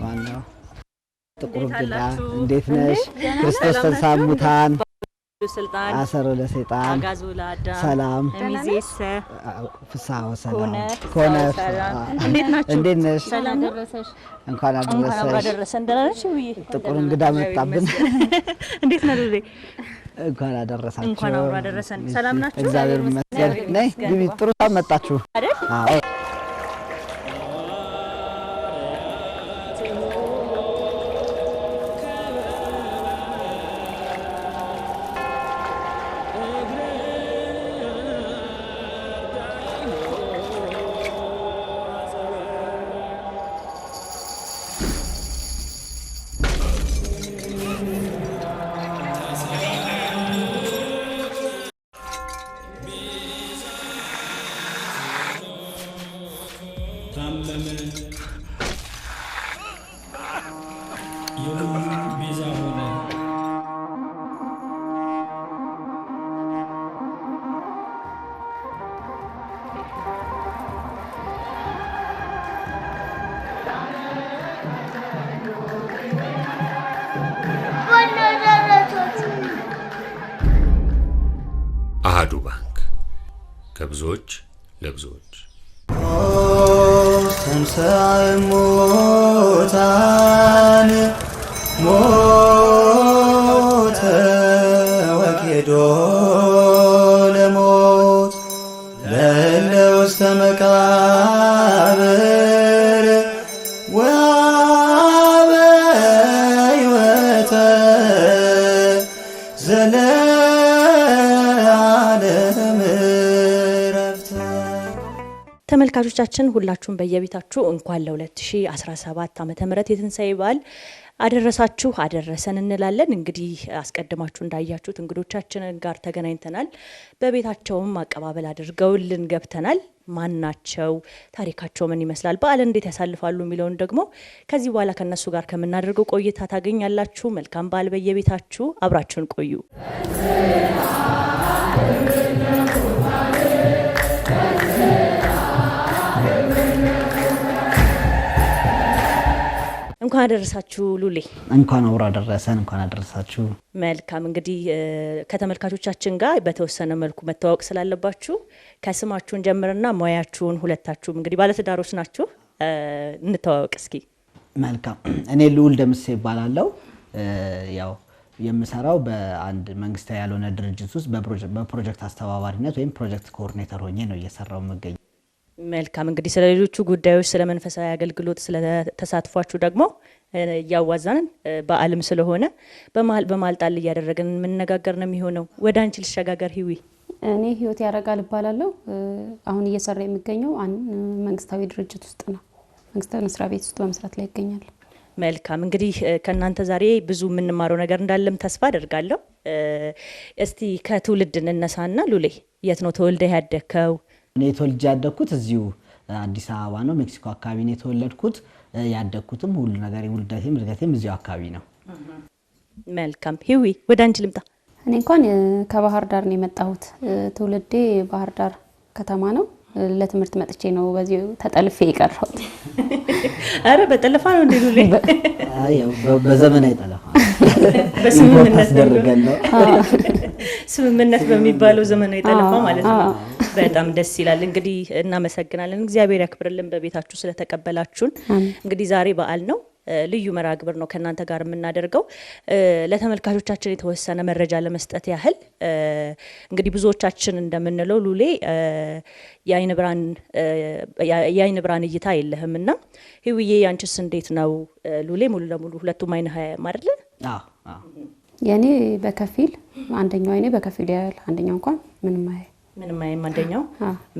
ዋናው ጥቁር ግዳ እንዴት ነሽ? ክርስቶስ ተንሳሙታን ስልጣን አሰሮ ለሰይጣን አጋዙ ለአዳ ሰላም ሚዜሰ ፍሳው ሰላም ኮነ እንዴት ነሽ? ሰላም ደረሰሽ? እንኳን አደረሰን። ደህና ነሽ? ጥቁር እንግዳ መጣብን። እንዴት ነው ልጅ? እንኳን አደረሳችሁ። እንኳን አብሮ አደረሰን። ሰላም ናችሁ? እግዚአብሔር ይመስገን። ነይ ግቢ። ጥሩ መጣችሁ አይደል? አዎ። አሃዱ ባንክ ከብዙዎች ለብዙዎች ተንሳሙታን ሞተ ወኬዶ ለሞት ለውስተ መቃብር ወአበ ሕይወተ ተመልካቾቻችን ሁላችሁም በየቤታችሁ እንኳን ለ2017 ዓመተ ምህረት የትንሳኤ በዓል አደረሳችሁ አደረሰን እንላለን። እንግዲህ አስቀድማችሁ እንዳያችሁት እንግዶቻችን ጋር ተገናኝተናል። በቤታቸውም አቀባበል አድርገውልን ገብተናል። ማናቸው? ታሪካቸው ምን ይመስላል? በዓል እንዴት ያሳልፋሉ? የሚለውን ደግሞ ከዚህ በኋላ ከነሱ ጋር ከምናደርገው ቆይታ ታገኛላችሁ። መልካም በዓል በየቤታችሁ። አብራችሁን ቆዩ። እንኳን አደረሳችሁ ሉሌ። እንኳን አብሮ አደረሰን። እንኳን አደረሳችሁ። መልካም እንግዲህ ከተመልካቾቻችን ጋር በተወሰነ መልኩ መተዋወቅ ስላለባችሁ ከስማችሁን ጀምርና ሙያችሁን፣ ሁለታችሁም እንግዲህ ባለትዳሮች ናችሁ፣ እንተዋወቅ እስኪ። መልካም እኔ ልዑል ደምሴ ይባላለሁ። ያው የምሰራው በአንድ መንግስታዊ ያልሆነ ድርጅት ውስጥ በፕሮጀክት አስተባባሪነት ወይም ፕሮጀክት ኮኦርዲኔተር ሆኜ ነው እየሰራው የምገኘው። መልካም እንግዲህ ስለ ሌሎቹ ጉዳዮች ስለ መንፈሳዊ አገልግሎት ስለ ተሳትፏችሁ ደግሞ እያዋዛን በዓልም ስለሆነ በመሀል ጣል እያደረግን የምንነጋገር ነው የሚሆነው። ወደ አንቺ ልሸጋገር። ህዊ እኔ ህይወት ያረጋል እባላለሁ። አሁን እየሰራ የሚገኘው መንግስታዊ ድርጅት ውስጥ ነው። መንግስታዊ መስሪያ ቤት ውስጥ በመስራት ላይ ይገኛል። መልካም እንግዲህ ከእናንተ ዛሬ ብዙ የምንማረው ነገር እንዳለም ተስፋ አደርጋለሁ። እስቲ ከትውልድ እንነሳና ሉሌ የት ነው ተወልደ ያደከው? እኔ ተወልጄ ያደኩት እዚሁ አዲስ አበባ ነው፣ ሜክሲኮ አካባቢ ነው የተወለድኩት። ያደኩትም ሁሉ ነገር ውልደቴም እድገቴም እዚሁ አካባቢ ነው። መልካም ህዊ ወደ አንቺ ልምጣ። እኔ እንኳን ከባህር ዳር ነው የመጣሁት። ትውልዴ ባህር ዳር ከተማ ነው። ለትምህርት መጥቼ ነው በዚሁ ተጠልፌ የቀረሁት። አረ በጠለፋ ነው እንዴ ሉሌ? አየው በዘመናዊ ጠለፋ ስምምነት በሚባለው ዘመናዊ ጠለፋ ማለት ነው። በጣም ደስ ይላል። እንግዲህ እናመሰግናለን። እግዚአብሔር ያክብርልን በቤታችሁ ስለተቀበላችሁን። እንግዲህ ዛሬ በዓል ነው። ልዩ መርሃ ግብር ነው ከእናንተ ጋር የምናደርገው። ለተመልካቾቻችን የተወሰነ መረጃ ለመስጠት ያህል እንግዲህ ብዙዎቻችን እንደምንለው ሉሌ የአይን ብርሃን እይታ የለህምና ህውዬ ያንቺስ እንዴት ነው? ሉሌ ሙሉ ለሙሉ ሁለቱም አይን አይደለ? የኔ በከፊል አንደኛው አይኔ በከፊል ያያል፣ አንደኛው እንኳን ምንም አይም አንደኛው።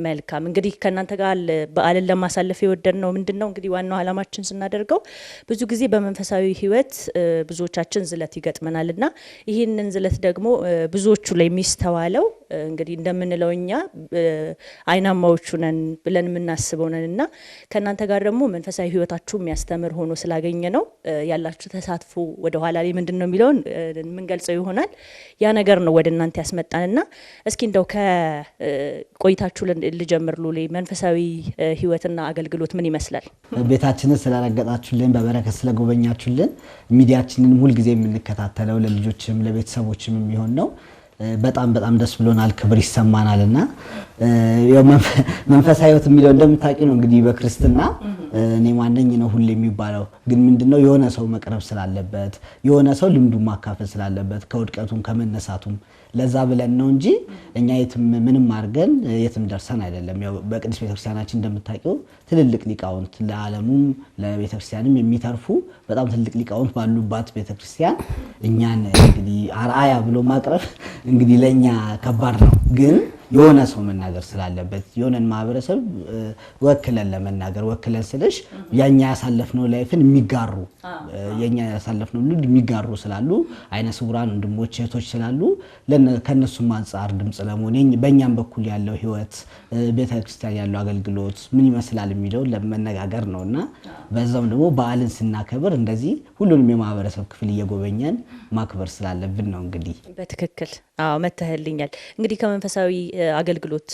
መልካም እንግዲህ ከእናንተ ጋር በዓልን ለማሳለፍ የወደድነው ምንድነው እንግዲህ ዋናው ዓላማችን ስናደርገው ብዙ ጊዜ በመንፈሳዊ ህይወት ብዙዎቻችን ዝለት ይገጥመናልና ይህንን ዝለት ደግሞ ብዙዎቹ ላይ የሚስተዋለው እንግዲህ እንደምንለው እኛ አይናማዎቹ ነን ብለን የምናስበው ነን እና ከእናንተ ጋር ደግሞ መንፈሳዊ ህይወታችሁ የሚያስተምር ሆኖ ስላገኘ ነው ያላችሁ ተሳትፎ ወደ ኋላ ላይ ምንድነው የሚለውን የምንገልጸው ይሆናል። ያ ነገር ነው ወደ እናንተ ያስመጣንና እስኪ እንደው ከቆይታችሁ ልጀምር። ሉሌ መንፈሳዊ ህይወትና አገልግሎት ምን ይመስላል? ቤታችንን ስለረገጣችሁልን በበረከት ስለጎበኛችሁልን ሚዲያችንን ሁሉ ጊዜ የምንከታተለው ለልጆችም ለቤተሰቦችም የሚሆን ነው። በጣም ደስ ብሎናል፣ ክብር ይሰማናልና ያው መንፈሳዊ ህይወት የሚለው እንደምታውቂው ነው እንግዲህ በክርስትና እኔ ማንነኝ ነው ሁሉ የሚባለው። ግን ምንድነው የሆነ ሰው መቅረብ ስላለበት የሆነ ሰው ልምዱን ማካፈል ስላለበት ከውድቀቱም ከመነሳቱም ለዛ ብለን ነው እንጂ እኛ የትም ምንም አድርገን የትም ደርሰን አይደለም። ያው በቅዱስ ቤተክርስቲያናችን እንደምታውቂው ትልልቅ ሊቃውንት ለዓለሙም ለቤተክርስቲያንም የሚተርፉ በጣም ትልቅ ሊቃውንት ባሉባት ቤተክርስቲያን እኛን እንግዲህ አርአያ ብሎ ማቅረብ እንግዲህ ለኛ ከባድ ነው። ግን የሆነ ሰው መናገር ስላለበት የሆነን ማህበረሰብ ወክለን ለመናገር ወክለን ስለሽ ያኛ ያሳለፍነው ላይፍን የሚጋሩ የኛ ያሳለፍነው ልጅ የሚጋሩ ስላሉ አይነ ስውራን ወንድሞች እህቶች ስላሉ ከነሱም አንፃር ድምጽ ለመሆን በእኛም በኩል ያለው ህይወት ቤተክርስቲያን ያለው አገልግሎት ምን ይመስላል የሚለው ለመነጋገር ነውና በዛም ደግሞ በዓልን ስናከብር እንደዚህ ሁሉንም የማህበረሰብ ክፍል እየጎበኘን ማክበር ስላለብን ነው። እንግዲህ በትክክል አዎ መተህልኛል። እንግዲህ ከመንፈሳዊ አገልግሎት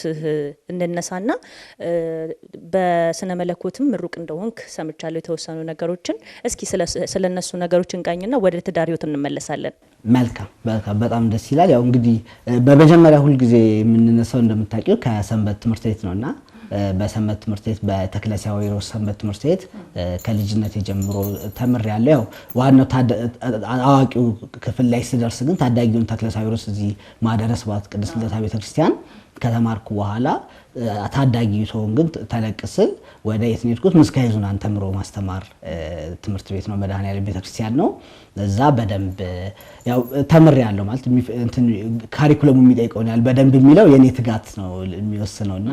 እንነሳና በስነ መለኮትም ምሩቅ እንደሆንክ ሰምቻለሁ የተወሰኑ ነገሮችን። እስኪ ስለነሱ ነገሮች እንቃኝና ወደ ትዳር ህይወት እንመለሳለን። መልካም በጣም ደስ ይላል። ያው እንግዲህ በመጀመሪያ ሁሉ ጊዜ የምንነሳው እንደምታውቂው ከሰንበት ትምህርት ቤት ነውና በሰንበት ትምህርት ቤት በተክለ ሳዊሮስ ሰንበት ትምህርት ቤት ከልጅነት ጀምሮ ተምሬያለሁ። ያው ዋናው አዋቂው ክፍል ላይ ስደርስ ግን ታዳጊውን ተክለ ሳዊሮስ እዚህ ማህደረ ስብሐት ቅድስት ልደታ ቤተክርስቲያን ከተማርኩ በኋላ ታዳጊ ሰውን ግን ተለቅስል ወደ የትኔትኩት ምስካየ ኅዙናን ተምሮ ማስተማር ትምህርት ቤት ነው። መድኃኔዓለም ቤተክርስቲያን ነው። እዛ በደንብ ያው ተምሬያለሁ ማለት ካሪኩለሙ የሚጠይቀው ያል በደንብ የሚለው የኔ ትጋት ነው የሚወስነውና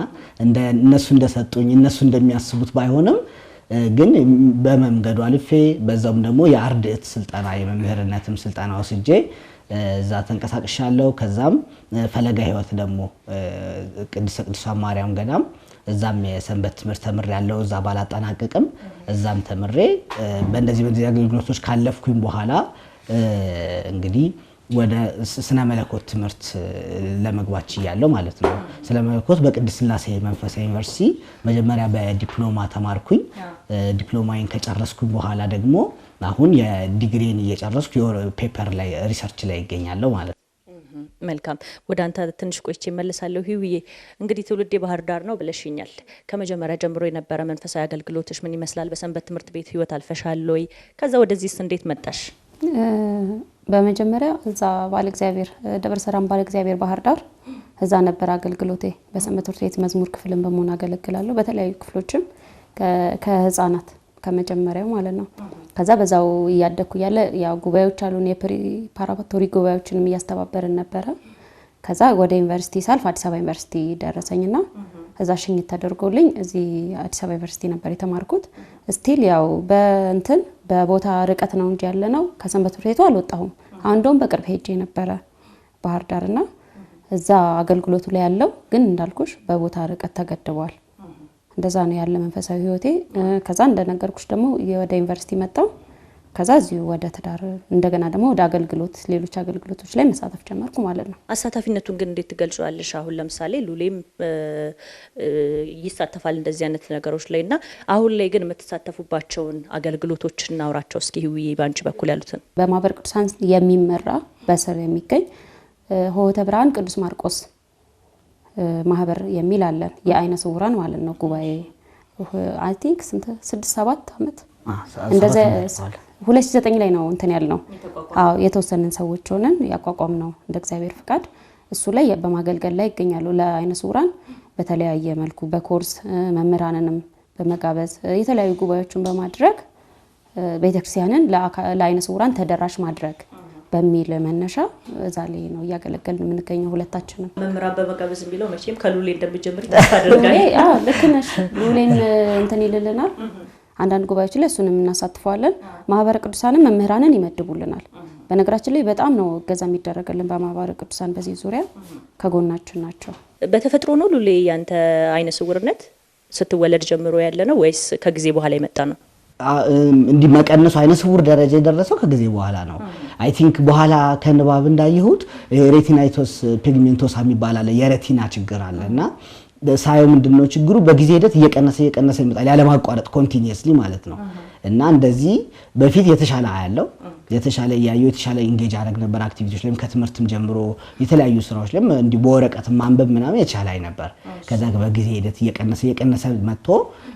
እነሱ እንደሰጡኝ እነሱ እንደሚያስቡት ባይሆንም ግን በመንገዱ አልፌ በዛም ደግሞ የአርድእት ስልጠና የመምህርነትም ስልጠና ወስጄ እዛ ተንቀሳቅሻለሁ። ከዛም ፈለጋ ህይወት ደግሞ ቅድስት ማርያም ገዳም እዛም የሰንበት ትምህርት ተምሬያለሁ። እዛ ባላጠናቀቅም እዛም ተምሬ በእንደዚህ አገልግሎቶች ካለፍኩኝ በኋላ እንግዲህ ወደ ስነ መለኮት ትምህርት ለመግባት ችያለሁ ማለት ነው። ስለ መለኮት በቅድስት ሥላሴ መንፈሳዊ ዩኒቨርሲቲ መጀመሪያ በዲፕሎማ ተማርኩኝ። ዲፕሎማዬን ከጨረስኩኝ በኋላ ደግሞ አሁን የዲግሪን እየጨረስኩ የፔፐር ላይ ሪሰርች ላይ ይገኛለሁ ማለት ነው። መልካም ወደ አንተ ትንሽ ቆይቼ እመለሳለሁ። ሂውዬ እንግዲህ ትውልዴ ባህር ዳር ነው ብለሽኛል። ከመጀመሪያ ጀምሮ የነበረ መንፈሳዊ አገልግሎትሽ ምን ይመስላል? በሰንበት ትምህርት ቤት ህይወት አልፈሻል ወይ? ከዛ ወደዚህስ እንዴት መጣሽ? በመጀመሪያ እዛ ባለ እግዚአብሔር ደብረ ሰላም ባለ እግዚአብሔር ባህር ዳር እዛ ነበር አገልግሎቴ። በሰንበት ትምህርት ቤት መዝሙር ክፍልን በመሆን አገለግላለሁ። በተለያዩ ክፍሎችም ከህፃናት ከመጀመሪያው ማለት ነው። ከዛ በዛው እያደኩ ያለ ያው ጉባኤዎች አሉን የፕሪፓራቶሪ ጉባኤዎችንም እያስተባበርን ነበረ። ከዛ ወደ ዩኒቨርሲቲ ሳልፍ አዲስ አበባ ዩኒቨርሲቲ ደረሰኝና እዛ ሽኝት ተደርጎልኝ እዚህ አዲስ አበባ ዩኒቨርሲቲ ነበር የተማርኩት። ስቲል ያው በቦታ ርቀት ነው እንጂ ያለ ነው ከሰንበት ትምህርት ቤቱ አልወጣሁም። አንዶም በቅርብ ሄጄ ነበረ ባህር ዳርና እዛ አገልግሎቱ ላይ ያለው ግን እንዳልኩሽ በቦታ ርቀት ተገድቧል። እንደዛ ነው ያለ መንፈሳዊ ህይወቴ። ከዛ እንደነገርኩሽ ደግሞ ወደ ዩኒቨርሲቲ መጣሁ። ከዛ እዚሁ ወደ ትዳር እንደገና ደግሞ ወደ አገልግሎት ሌሎች አገልግሎቶች ላይ መሳተፍ ጀመርኩ ማለት ነው። አሳታፊነቱን ግን እንዴት ትገልጫለሽ? አሁን ለምሳሌ ሉሌም ይሳተፋል እንደዚህ አይነት ነገሮች ላይና አሁን ላይ ግን የምትሳተፉባቸውን አገልግሎቶች እናውራቸው እስኪ ህውዬ ባንቺ በኩል ያሉትን። በማህበረ ቅዱሳን የሚመራ በስር የሚገኝ ሆህተ ብርሃን ቅዱስ ማርቆስ ማህበር የሚል አለን። የአይነ ስውራን ማለት ነው። ጉባኤ አይ ቲንክ 6-7 አመት እንደዛ 2009 ላይ ነው እንትን ያልነው። አዎ የተወሰነን ሰዎች ሆነን ያቋቋም ነው እንደ እግዚአብሔር ፍቃድ። እሱ ላይ በማገልገል ላይ ይገኛሉ። ለአይነ ስውራን በተለያየ መልኩ በኮርስ መምህራንንም በመጋበዝ የተለያዩ ጉባኤዎችን በማድረግ ቤተክርስቲያንን ለአይነ ስውራን ተደራሽ ማድረግ በሚል መነሻ እዛ ላይ ነው እያገለገልን የምንገኘው ሁለታችንም። መምህራን በመጋበዝ የሚለው መቼም ከሉሌ እንደምጀምር ታደርጋለህ። አዎ ልክ ነሽ። ሉሌን እንትን ይልልናል። አንዳንድ ጉባኤዎች ላይ እሱንም እናሳትፈዋለን። ማህበረ ቅዱሳንም መምህራንን ይመድቡልናል። በነገራችን ላይ በጣም ነው እገዛ የሚደረገልን በማህበረ ቅዱሳን በዚህ ዙሪያ ከጎናችን ናቸው። በተፈጥሮ ነው ሉሌ ያንተ አይነ ስውርነት ስትወለድ ጀምሮ ያለ ነው ወይስ ከጊዜ በኋላ የመጣ ነው? እንዲህ መቀነሱ አይነ ስውር ደረጃ የደረሰው ከጊዜ በኋላ ነው። አይ ቲንክ በኋላ ከንባብ እንዳየሁት ሬቲናይቶስ ፒግሜንቶሳ የሚባል አለ፣ የሬቲና ችግር አለና ሳየው ምንድነው ችግሩ በጊዜ ሂደት እየቀነሰ ይመጣል ያለማቋረጥ ኮንቲኒየስሊ ማለት ነው። እና እንደዚህ በፊት የተሻለ አያለው የተሻለ ያየው የተሻለ ኢንጌጅ አደረግ ነበር አክቲቪቲዎች ላይም ከትምህርትም ጀምሮ የተለያዩ ስራዎች ላይም እንዲ በወረቀት ማንበብ ምናምን የተሻለ አይ ነበር። ከዛ በጊዜ ሂደት እየቀነሰ መጥቶ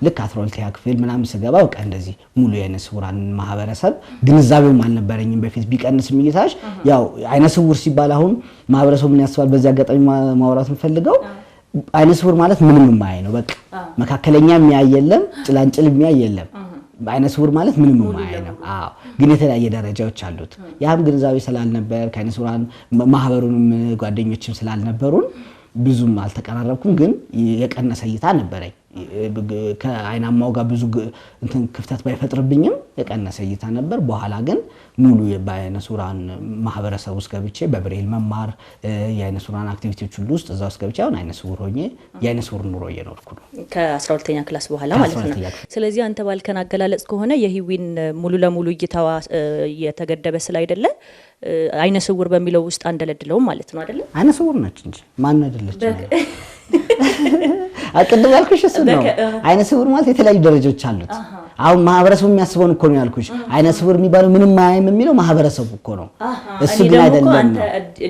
ልክ 12ኛ ክፍል ምናምን ስገባ በቃ እንደዚህ ሙሉ የአይነ ስውራን ማህበረሰብ ግንዛቤውም አልነበረኝም በፊት ቢቀንስም እይታሽ ያው አይነ ስውር ሲባል አሁን ማህበረሰቡ ምን ያስባል በዚህ አጋጣሚ ማውራት የምፈልገው አይነ ስውር ማለት ምንም የማያይ ነው። በቃ መካከለኛ የሚያይ የለም፣ ጭላንጭል የሚያይ የለም። አይነ ስውር ማለት ምንም የማያይ ነው። አዎ ግን የተለያየ ደረጃዎች አሉት። ያም ግንዛቤ ስላልነበር ከአይነ ስውራን ማህበሩንም ጓደኞችም ስላልነበሩን ብዙም አልተቀራረብኩም። ግን የቀነሰ እይታ ነበረኝ። ከአይናማው ጋር ብዙ እንትን ክፍተት ባይፈጥርብኝም የቀነሰ እይታ ነበር። በኋላ ግን ሙሉ በአይነ ስውራን ማህበረሰብ ውስጥ ገብቼ በብሬል መማር የአይነ ስውራን አክቲቪቲዎች ሁሉ ውስጥ እዛው ውስጥ ገብቼ አሁን አይነ ስውር ሆኜ የአይነ ስውር ኑሮ እየኖርኩ ነው ከ12ኛ ክላስ በኋላ ማለት ነው። ስለዚህ አንተ ባልከን አገላለጽ ከሆነ የህዊን ሙሉ ለሙሉ እይታዋ የተገደበ ስላይደለ አይነ ስውር በሚለው ውስጥ አንደለድለውም ማለት ነው አይደለ? አይነ ስውር ነች እንጂ ማን አይደለች? አቅድም ያልኩሽ እሱ ነው። አይነ ስውር ማለት የተለያዩ ደረጃዎች አሉት። አሁን ማህበረሰቡ የሚያስበውን እኮ ነው ያልኩሽ። አይነ ስውር የሚባለው ምንም ማያይም የሚለው ማህበረሰቡ እኮ ነው። እሱ ግን አይደለም። አንተ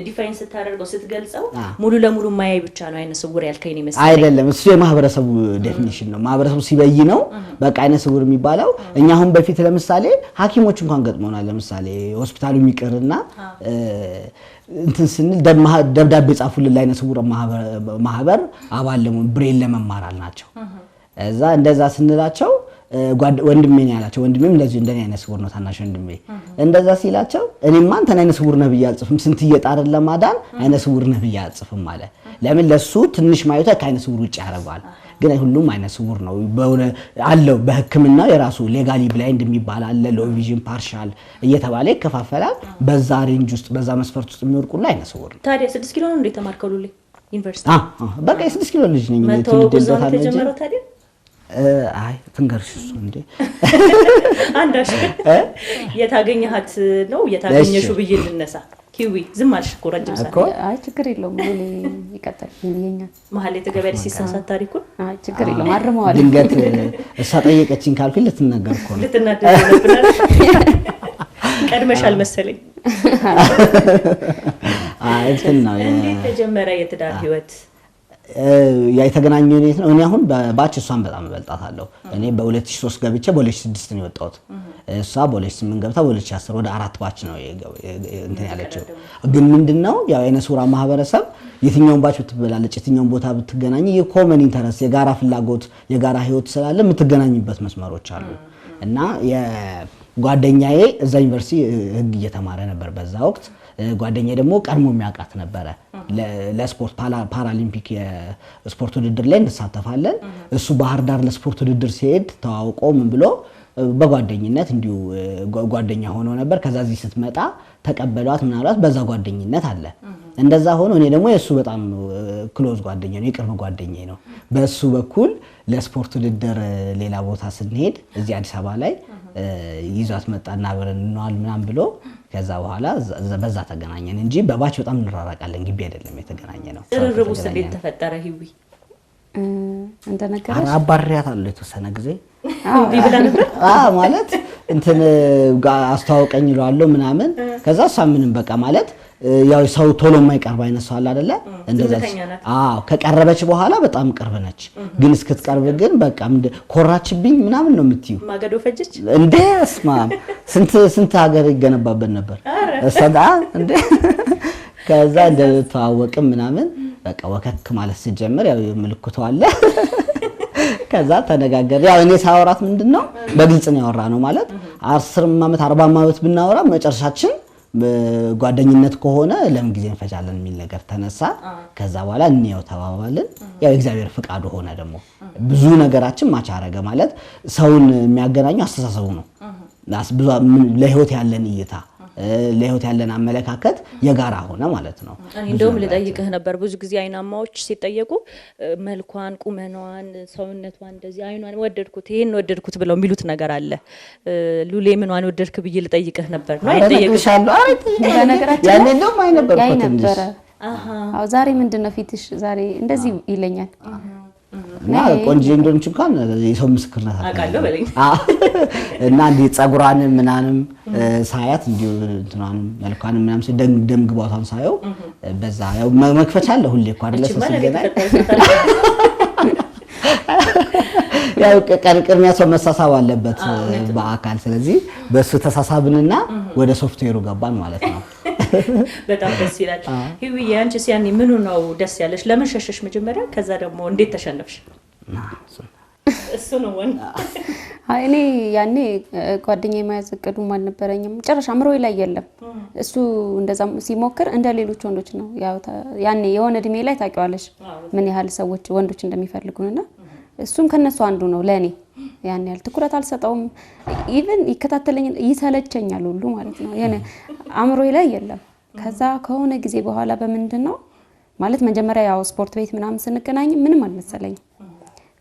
ዲፋይን ስታደርገው ስትገልጸው ሙሉ ለሙሉ ማያይ ብቻ ነው አይነ ስውር ያልከኝ ነው መሰለኝ። አይደለም፣ እሱ የማህበረሰቡ ዴፊኒሽን ነው። ማህበረሰቡ ሲበይ ነው በቃ አይነ ስውር የሚባለው። እኛ አሁን በፊት ለምሳሌ ሐኪሞች እንኳን ገጥሞናል። ለምሳሌ ሆስፒታሉ የሚቀርና እንትን ስንል ደብዳቤ ጻፉልን ለአይነ ስውር ማህበር አባል ለምን ብሬል ለመማር አልናቸው። እዛ እንደዛ ስንላቸው ወንድሜ ነው ያላቸው። ወንድሜም እንደዚህ እንደኔ አይነ ስውር ነው ታናሽ ወንድሜ። እንደዛ ሲላቸው እኔማ አንተን አይነ ስውር ነህ ብዬ አልጽፍም፣ ስንት እየጣርን ለማዳን አይነ ስውር ነህ ብዬ አልጽፍም አለ። ለምን ለሱ ትንሽ ማየቱ ከአይነ ስውር ውጭ ያደርገዋል። ግን ሁሉም አይነ ስውር ነው አለው። በህክምናው የራሱ ሌጋሊ ብላይንድ የሚባል አለ፣ ሎ ቪዥን፣ ፓርሻል እየተባለ ይከፋፈላል። በዛ ሬንጅ ውስጥ በዛ መስፈርት ውስጥ የሚወርቁላ አይነ ስውር ነው። ታዲያ 6 ኪሎ ነው እንዴ ተማርከው ሉሌ ዩኒቨርሲቲ? በቃ የ6 ኪሎ ልጅ ነኝ። ትውልድበታል እንጂ ታዲያ አይ ትንገርሽ እሱ እንዴ አንዳሽ የታገኘሃት ነው የታገኘሽው ብዬ ልነሳ። ሂዊ ዝም አልሽ እኮ ረጅም ሰዓት። አይ ችግር የለውም ሙሉ ይቀጥል ይኛል መሀል የተገበረ ሲሳሳት ታሪኩን አይ ችግር የለውም አርመዋል። ድንገት እሷ ጠየቀችኝ ካልኩኝ ልትናገር እኮ ነው። ልትናገር ነበር ቀድመሻል መሰለኝ። አይ እንትን ነው እንዴት ተጀመረ የትዳር ህይወት? የተገናኘው እንዴት ነው? እኔ አሁን በባች እሷን በጣም እበልጣታለሁ። እኔ በ2003 ገብቼ በ2006 ነው የወጣሁት። እሷ በ2008 ገብታ በ2010 ወደ 4 ባች ነው እንትን ያለችው። ግን ምንድነው ያው የአይነ ስውራን ማህበረሰብ የትኛውን ባች ብትበላለጭ የትኛውን ቦታ ብትገናኝ የኮመን ኢንተረስት የጋራ ፍላጎት የጋራ ህይወት ስላለ የምትገናኝበት መስመሮች አሉ። እና የጓደኛዬ እዛ ዩኒቨርሲቲ ህግ እየተማረ ነበር በዛ ወቅት። ጓደኛዬ ደግሞ ቀድሞ የሚያውቃት ነበረ። ለስፖርት ፓራሊምፒክ የስፖርት ውድድር ላይ እንሳተፋለን። እሱ ባህር ዳር ለስፖርት ውድድር ሲሄድ ተዋውቆ ምን ብሎ በጓደኝነት እንዲሁ ጓደኛ ሆኖ ነበር። ከዛ እዚህ ስትመጣ ተቀበሏት ምናልባት በዛ ጓደኝነት አለ። እንደዛ ሆኖ እኔ ደግሞ የሱ በጣም ክሎዝ ጓደኛ ነው፣ የቅርብ ጓደኛዬ ነው። በሱ በኩል ለስፖርት ውድድር ሌላ ቦታ ስንሄድ እዚህ አዲስ አበባ ላይ ይዟት መጣና አብረን እንዋል ምናምን ብሎ ከዛ በኋላ በዛ ተገናኘን እንጂ በባች በጣም እንራራቃለን። ግቢ አይደለም የተገናኘ ነው። ትርርቡ እንዴት ተፈጠረ? ሂዊ እንደነገረሽ አባሪያታለሁ የተወሰነ ጊዜ ቢብላ ነበር ማለት እንትን አስተዋውቀኝ ይሏል ምናምን። ከዛ እሷ ምንም በቃ ማለት ያው ሰው ቶሎ የማይቀርብ አይነት ሰው አለ አይደለ? እንደዛ ከቀረበች በኋላ በጣም ቅርብ ነች። ግን እስክትቀርብ ግን በቃ ኮራችብኝ ምናምን ነው የምትዩ። ማገዶ ፈጀች እንዴ እስማ ስንት ሀገር ይገነባበት ነበር እሰዳ እንዴ። ከዛ እንደተዋወቅም ምናምን በቃ ወከክ ማለት ሲጀምር ያው ምልክቱ አለ። ከዛ ተነጋገር። ያው እኔ ሳወራት ምንድነው በግልጽ ነው ያወራነው ማለት 10 ዓመት 40 ዓመት ብናወራ መጨረሻችን ጓደኝነት ከሆነ ለምን ጊዜ እንፈጃለን የሚል ነገር ተነሳ። ከዛ በኋላ እንየው ተባባልን። ያው እግዚአብሔር ፍቃዱ ሆነ። ደግሞ ብዙ ነገራችን ማች አረገ ማለት ሰውን የሚያገናኘው አስተሳሰቡ ነው። ለህይወት ያለን እይታ ለህይወት ያለን አመለካከት የጋራ ሆነ ማለት ነው። እንደውም ልጠይቅህ ነበር ብዙ ጊዜ አይናማዎች ሲጠየቁ መልኳን፣ ቁመናዋን፣ ሰውነቷን እንደዚህ አይኗን ወደድኩት ይሄን ወደድኩት ብለው የሚሉት ነገር አለ። ሉሌ ምንዋን ወደድክ ብዬ ልጠይቅህ ነበር ነው አይጠይቅሻለሁ። በነገራችን ያኔ እንደውም አይነበርኩት ያይ ነበረ። አዎ ዛሬ ምንድነው ፊትሽ ዛሬ እንደዚህ ይለኛል። እና ቆንጆ እንደሆነች እንኳን የሰው ምስክርነት አውቃለሁ በለኝ እና እንደ ጸጉሯን ምናንም ሳያት እንዴ እንትናን መልኳን ምናምን ደም ግባቷን ሳየው በዛ ያው መክፈቻ አለ ሁሌ እኮ አይደለ ሰስገና ያው ቅድሚያ ሰው መሳሳብ አለበት በአካል። ስለዚህ በሱ ተሳሳብንና ወደ ሶፍትዌሩ ገባን ማለት ነው። በጣም ደስ ይላል። ህይወት አንቺስ ያኔ ምኑ ነው ደስ ያለሽ? ለምን ሸሸሽ መጀመሪያ? ከዛ ደግሞ እንዴት ተሸነፍሽ? እሱ ነው ወንድ እኔ ያኔ ጓደኛዬ ማያዘቀዱም አልነበረኝም ጭራሽ አምሮዬ ላይ የለም። እሱ እንደዛ ሲሞክር እንደ ሌሎች ወንዶች ነው ያው ያኔ የሆነ እድሜ ላይ ታውቂዋለሽ ምን ያህል ሰዎች ወንዶች እንደሚፈልጉና እሱም ከነሱ አንዱ ነው ለኔ። ያኔ ያህል ትኩረት አልሰጠውም። ኢቭን ይከታተለኝ ይሰለቸኛል ሁሉ ማለት ነው። የኔ አምሮዬ ላይ የለም። ከዛ ከሆነ ጊዜ በኋላ በምንድነው ማለት መጀመሪያ ያው ስፖርት ቤት ምናምን ስንገናኝ ምንም አልመሰለኝ።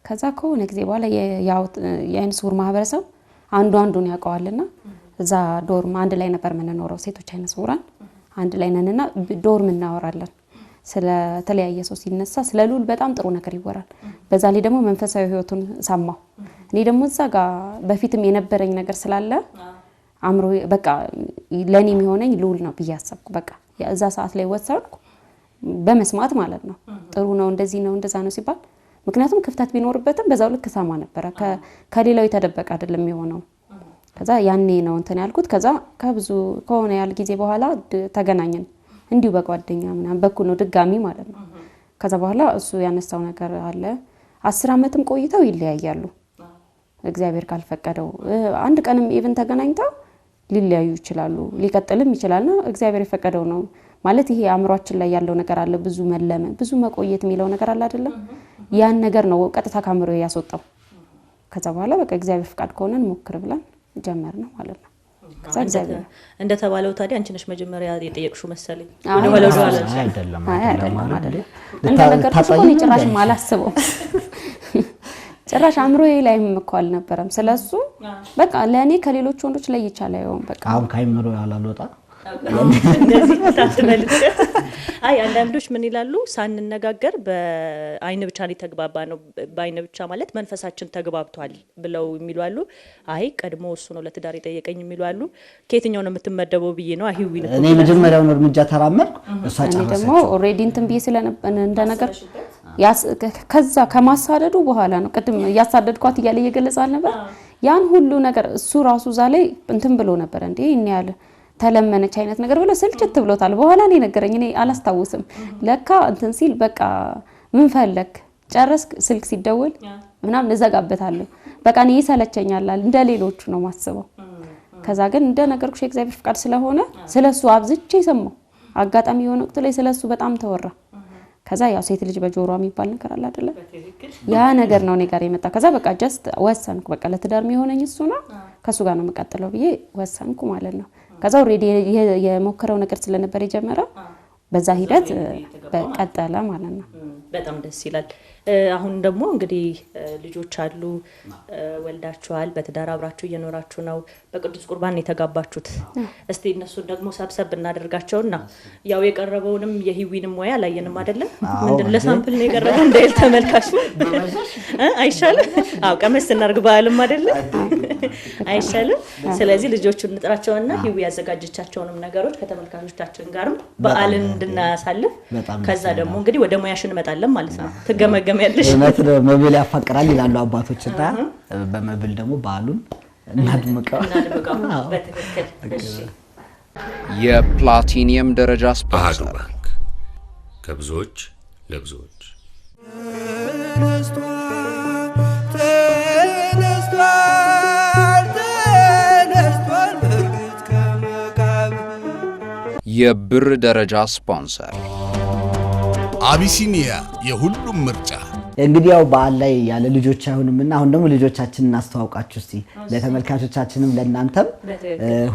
ከዛ ከሆነ ጊዜ በኋላ ያው የአይነ ስውር ማህበረሰብ አንዱን ያውቀዋልና እዛ ዶርም አንድ ላይ ነበር የምንኖረው ሴቶች አይነ ስውራን አንድ ላይ ነንና ዶርም እናወራለን። ስለ ተለያየ ሰው ሲነሳ ስለ ሉል በጣም ጥሩ ነገር ይወራል። በዛ ላይ ደግሞ መንፈሳዊ ህይወቱን ሰማው። እኔ ደግሞ እዛ ጋር በፊትም የነበረኝ ነገር ስላለ አምሮ በቃ ለኔ የሚሆነኝ ሉል ነው ብዬ አሰብኩ። በቃ እዛ ሰዓት ላይ ወሰንኩ በመስማት ማለት ነው። ጥሩ ነው እንደዚህ ነው እንደዛ ነው ሲባል ምክንያቱም ክፍተት ቢኖርበትም በዛው ልክ ሰማ ነበር። ከሌላው የተደበቀ አይደለም የሆነው። ከዛ ያኔ ነው እንትን ያልኩት። ከዛ ከብዙ ከሆነ ያል ጊዜ በኋላ ተገናኘን እንዲሁ በጓደኛ ምናምን በኩል ነው ድጋሚ ማለት ነው። ከዛ በኋላ እሱ ያነሳው ነገር አለ 10 አመትም ቆይተው ይለያያሉ እግዚአብሔር ካልፈቀደው። አንድ ቀንም ኢቭን ተገናኝተው ሊለያዩ ይችላሉ ሊቀጥልም ይችላልና እግዚአብሔር የፈቀደው ነው ማለት ይሄ አእምሯችን ላይ ያለው ነገር አለ ብዙ መለመን ብዙ መቆየት የሚለው ነገር አለ አይደለም። ያን ነገር ነው ቀጥታ ካምሮ ያስወጣው። ከዛ በኋላ በቃ እግዚአብሔር ፍቃድ ከሆነን ሞክር ብለን ጀመርነው ማለት ነው። ከዛ እግዚአብሔር እንደተባለው ታዲያ አንቺ ነሽ መጀመሪያ የጠየቅሽው መሰለኝ ወደ ወለው አይደለም እንደ ነገር ተቆኒ ጭራሽ ማላስበው ጭራሽ አምሮዬ ላይ መኳል ነበርም ስለሱ በቃ ለኔ ከሌሎች ወንዶች ላይ ይቻላል በቃ አሁን ካይምሮ ያላልወጣ እንደዚህ ታስበልጥ። አይ አንዳንዶች ምን ይላሉ ሳንነጋገር በአይን ብቻ ነው ተግባባ ነው በአይን ብቻ ማለት መንፈሳችን ተግባብቷል ብለው የሚሉ አሉ። አይ ቀድሞ እሱ ነው ለትዳር የጠየቀኝ የሚሉ አሉ። ከየትኛው ነው የምትመደበው ብዬ ነው አሂው ይልኩ እኔ መጀመሪያውን እርምጃ ተራመድኩ እሷ እኔ ደግሞ ኦሬዲ እንትን ብዬ ስለነበነ እንደነገር ከዛ ከማሳደዱ በኋላ ነው ቅድም ያሳደድኳት እያለ እየገለጻል ነበር። ያን ሁሉ ነገር እሱ ራሱ ዛሬ እንትን ብሎ ነበር እንዴ እኔ ያለ ተለመነች አይነት ነገር ብሎ ስልችት ብሎታል። በኋላ ነው ነገረኝ እኔ አላስታውስም። ለካ እንትን ሲል በቃ ምን ፈለክ ጨረስክ ስልክ ሲደውል ምናምን እዘጋበታለሁ። በቃ እኔ ይሰለቸኛል እንደ ሌሎቹ ነው ማስበው። ከዛ ግን እንደ ነገርኩሽ የእግዚአብሔር ፍቃድ ስለሆነ ስለሱ አብዝቼ ሰማው። አጋጣሚ የሆነ ወቅት ላይ ስለሱ በጣም ተወራ። ከዛ ያው ሴት ልጅ በጆሮዋ የሚባል ነገር አለ አይደለ? ያ ነገር ነው እኔ ጋር የመጣ። ከዛ በቃ ጀስት ወሰንኩ በቃ ለትዳር የሚሆነኝ እሱ ነው ከሱ ጋር ነው መቀጠለው ብዬ ወሰንኩ ማለት ነው። ከዛ ኦሬዲ የሞከረው ነገር ስለነበር የጀመረው በዛ ሂደት በቀጠለ ማለት ነው። በጣም ደስ ይላል። አሁን ደግሞ እንግዲህ ልጆች አሉ ወልዳችኋል በትዳር አብራችሁ እየኖራችሁ ነው በቅዱስ ቁርባን የተጋባችሁት። እስቲ እነሱን ደግሞ ሰብሰብ እናደርጋቸውና ያው የቀረበውንም የሂዊንም ሙያ ላየንም አይደለ ምንድን ለሳምፕል ነው የቀረበው እንዳይል ተመልካቹ አይሻልም? አው ቀመስ እናርግ ባልም አይደለ አይሻልም? ስለዚህ ልጆቹን እንጥራቸውና ሂዊ ያዘጋጀቻቸውንም ነገሮች ከተመልካቾቻችን ጋርም በዓልን እንድናሳልፍ ከዛ ደግሞ እንግዲህ ወደ ሙያሽን እንመጣለን ማለት ነው። ተገመገም ያለሽ እውነት መብል ያፈቅራል ይላሉ አባቶችና በመብል ደግሞ በዓሉን እናድምቀው። በትክክል እሺ። የፕላቲኒየም ደረጃ አሃዱ ስፖንሰር ባንክ ከብዙዎች ለብዙዎች የብር ደረጃ ስፖንሰር አቢሲኒያ የሁሉም ምርጫ እንግዲህ ያው በዓል ላይ ያለ ልጆች አይሆንምና አሁን ደግሞ ልጆቻችንን እናስተዋውቃችሁ እስቲ ለተመልካቾቻችንም ለእናንተም።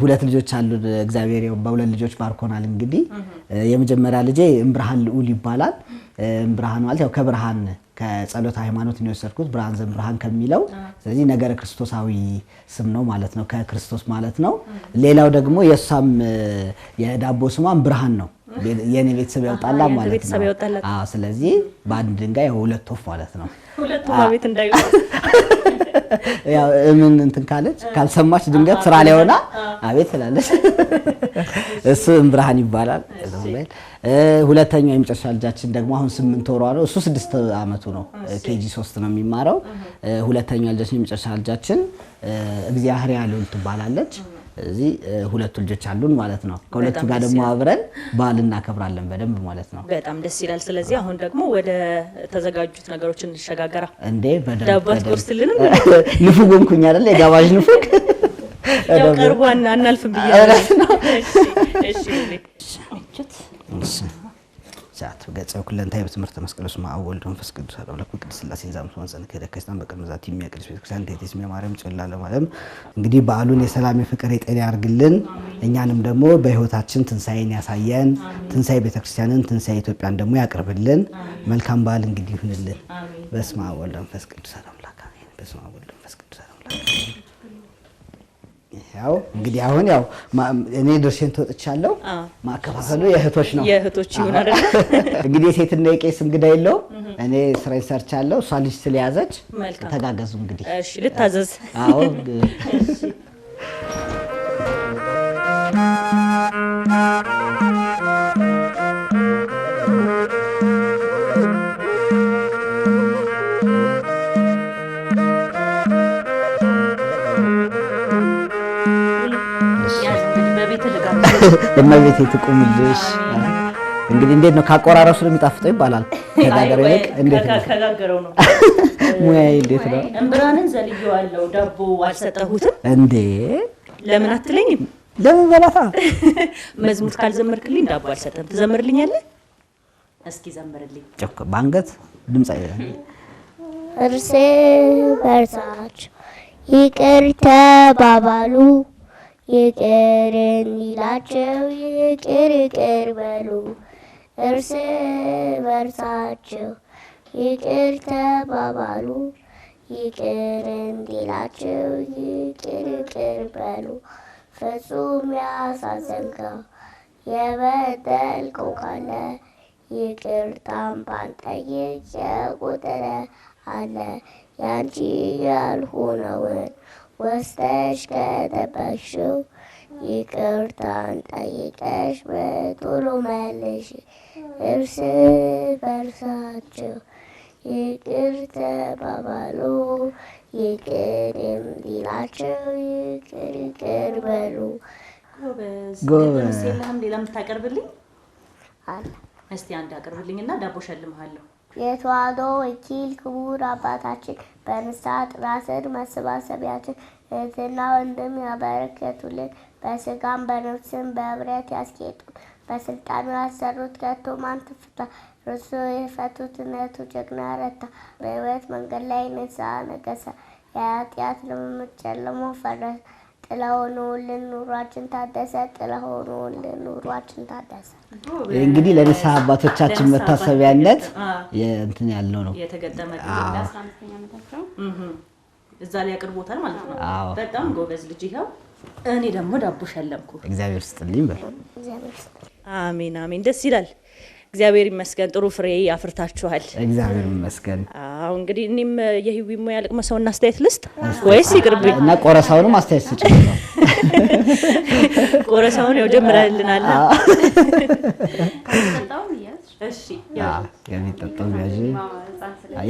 ሁለት ልጆች አሉ። እግዚአብሔር በሁለት ልጆች ባርኮናል። እንግዲህ የመጀመሪያ ልጄ እምብርሃን ልዑል ይባላል። እምብርሃን ማለት ያው ከብርሃን ከጸሎት ሃይማኖት ነው የወሰድኩት ብርሃን ዘእምብርሃን ከሚለው። ስለዚህ ነገረ ክርስቶሳዊ ስም ነው ማለት ነው፣ ከክርስቶስ ማለት ነው። ሌላው ደግሞ የሷም የዳቦ ስሟም ብርሃን ነው። የኔ ቤተሰብ ያውጣላ ማለት ነው። አዎ። ስለዚህ በአንድ ድንጋይ ሁለት ወፍ ማለት ነው። ሁለቱ ቤት እንዳይወጣ ያው ምን እንትን ካለች ካልሰማች ድንገት ስራ ላይ ሆና አቤት ትላለች። እሱ እምብርሃን ይባላል። ሁለተኛው የመጨረሻ ልጃችን ደግሞ አሁን 8 ወሯ ነው። እሱ 6 አመቱ ነው። ኬጂ 3 ነው የሚማረው። ሁለተኛው ልጃችን የመጨረሻ ልጃችን እግዚአብሔር ያለውን ትባላለች። እዚህ ሁለት ልጆች አሉን ማለት ነው። ከሁለቱ ጋር ደግሞ አብረን በዓል እናከብራለን በደንብ ማለት ነው። በጣም ደስ ይላል። ስለዚህ አሁን ደግሞ ወደ ተዘጋጁት ነገሮች እንሸጋገራ። እንዴ በደንብ ዳባት ቆርስልን ንፉግ ሆንኩኝ አይደል? የጋባዥ ንፉግ ያው ቀርቧና እናልፍም ብያለሁ። እሺ እሺ ዛት ገጸው ኩለንታይ በትምህርተ መስቀል ስማ ወልድ መንፈስ ቅዱስ አለው ለኩ ቅዱስ ሥላሴ ዛምቶ ወንዘን ከደከስታን በቀመዛት የሚያቀርስ ቤተክርስቲያን ቴቴስ ማርያም ጸላለ ማለት እንግዲህ በዓሉን የሰላም የፍቅር የጤና ያርግልን። እኛንም ደግሞ በህይወታችን ትንሳኤን ያሳየን። ትንሳኤ ቤተክርስቲያንን ትንሳኤ ኢትዮጵያን ደግሞ ያቅርብልን። መልካም በዓል እንግዲህ ይሁንልን። በስመ አብ ወወልድ ወመንፈስ ቅዱስ አምላክ አሜን። በስመ አብ ወወልድ ወመንፈስ ቅዱስ አምላክ አሜን። ያው እንግዲህ አሁን ያው እኔ ድርሼን ተወጥቻለሁ። ማከፋፈሉ የእህቶች ነው። የእህቶች ይሁን አይደል? እንግዲህ ሴትና የቄስ እንግዳ የለው። እኔ ስራዬን ሰርቻለሁ። እሷ ልጅ ስለያዘች ተጋገዙ እንግዲህ። እሺ ልታዘዝ። አዎ እመቤቴ ትቁምልሽ። እንግዲህ እንዴት ነው ካቆራረሱ ነው የሚጣፍጠው ይባላል። ከጋገር ይልቅ እንዴት ነው ከጋገረው ነው ሙያዬ? እንዴት ነው እምብርሃንን ዘልዬዋለሁ። ዳቦ አልሰጠሁትም እንዴ? ለምን አትለኝም? ለምን በላታ መዝሙር ካልዘመርክልኝ ዳቦ አልሰጠም። ትዘምርልኛለህ? እስኪ ዘምርልኝ። ጮክ ባንገት ድምጽ አይደለም። እርስ በርሳችሁ ይቅር ተባባሉ፣ ይቅር እንዲላቸው ይቅር ይቅር በሉ። እርስ በርሳችሁ ይቅር ተባባሉ፣ ይቅር እንዲላቸው ይቅር ይቅር በሉ። ፍጹም ያሳዘንከው የበደልከው ካለ ይቅርታን ባንጠይቅ የቁጥር አለ። ያንቺ ያልሆነውን ወስደሽ ከጠበቅሽው ይቅርታን ጠይቀሽ በቶሎ መልሽ። እርስ በርሳችሁ ይቅር ተባባሉ፣ ይቅር እንዲላቸው ይቅር ይቅር በሉ። ጎበዝ። ሌላ የምታቀርብልኝ አለ? እስቲ አንድ አቅርብልኝና ዳቦ ሸልምሃለሁ። የተዋሕዶ ወኪል ክቡር አባታችን በንስሐ ጥላ ስር መሰባሰቢያችን እህትና ወንድም ያበረከቱልን፣ በስጋም በነፍስም በህብረት ያስጌጡን፣ በስልጣኑ ያሰሩት ከቶ ማን ትፍታ? እርሱ የፈቱት እነቱ ጀግና ረታ። በህይወት መንገድ ላይ ንስሐ ነገሰ፣ የኃጢአት ልምምድ ጨልሞ ፈረሰ። ጥላ ሆኖልን ኑሯችን ታደሰ፣ ጥላ ሆኖልን ኑሯችን ታደሰ። እንግዲህ ለንስሐ አባቶቻችን መታሰቢያነት እንትን ያለው ነው የተገጠመልኝ። እዛ ላይ አቅርቦታል ማለት ነው። በጣም ጎበዝ ልጅ። ይኸው እኔ ደግሞ ዳቦ ሸለምኩ። እግዚአብሔር ስጥልኝ በል። አሜን አሜን። ደስ ይላል። እግዚአብሔር ይመስገን። ጥሩ ፍሬ አፍርታችኋል። እግዚአብሔር ይመስገን። አዎ እንግዲህ እኔም የህዊ ሙያ ልቅመሰውና አስተያየት ልስጥ ወይስ ይቅርብኝ? እና ቆረሳውንም አስተያየት ስጭ ነው። ቆረሳውን ያው ጀምረልናል። እሺ የሚጠጣው ያዥ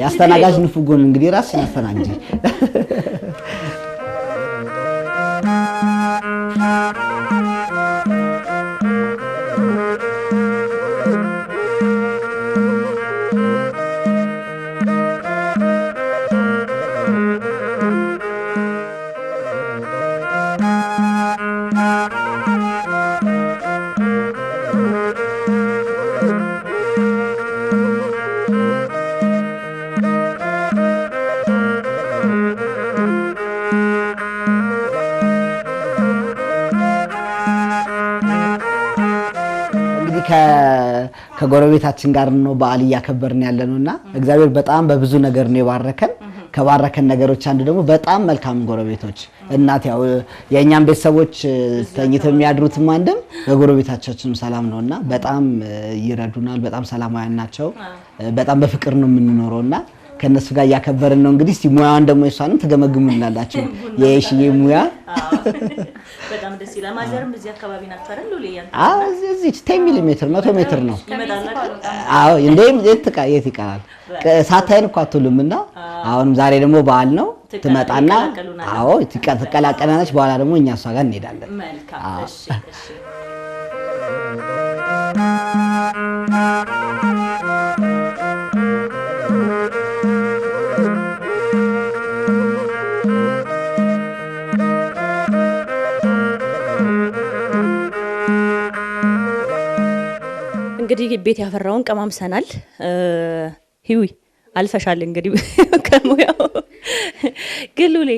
ያስተናጋጅ ንፉጎን እንግዲህ ራስን አስተናግጂ። እንግዲህ ከጎረቤታችን ጋር ነው በዓል እያከበርን ያለነውና እግዚአብሔር በጣም በብዙ ነገር ነው የባረከን። ከባረከን ነገሮች አንዱ ደግሞ በጣም መልካም ጎረቤቶች እናት ያው የኛም ቤተሰቦች ተኝተው የሚያድሩትም አንድም በጎረቤታችንም ሰላም ነውና በጣም ይረዱናል። በጣም ሰላማውያን ናቸው። በጣም በፍቅር ነው የምንኖረውና ከነሱ ጋር እያከበርን ነው። እንግዲህ እስቲ ሙያዋን ደግሞ እሷንም ትገመግሙልናላችሁ። የሺዬ ሙያ በጣም ደስ ይላል። ማዘርም እዚህ አካባቢ ናቸው አይደል? ሉሊያን እዚህ 10 ሚሊ ሜትር 100 ሜትር ነው። አዎ እንዴም የት ይቀራል? ሳታይን እኮ አትሉምና አሁንም ዛሬ ደግሞ በዓል ነው ትመጣና አዎ ትቀላቀለናለች። በኋላ ደግሞ እኛ እሷ ጋር እንሄዳለን። መልካም እሺ እሺ። እንግዲህ ቤት ያፈራውን ቀማምሰናል። ሂዊ አልፈሻል እንግዲህ ከሙያው ግን ሉሌ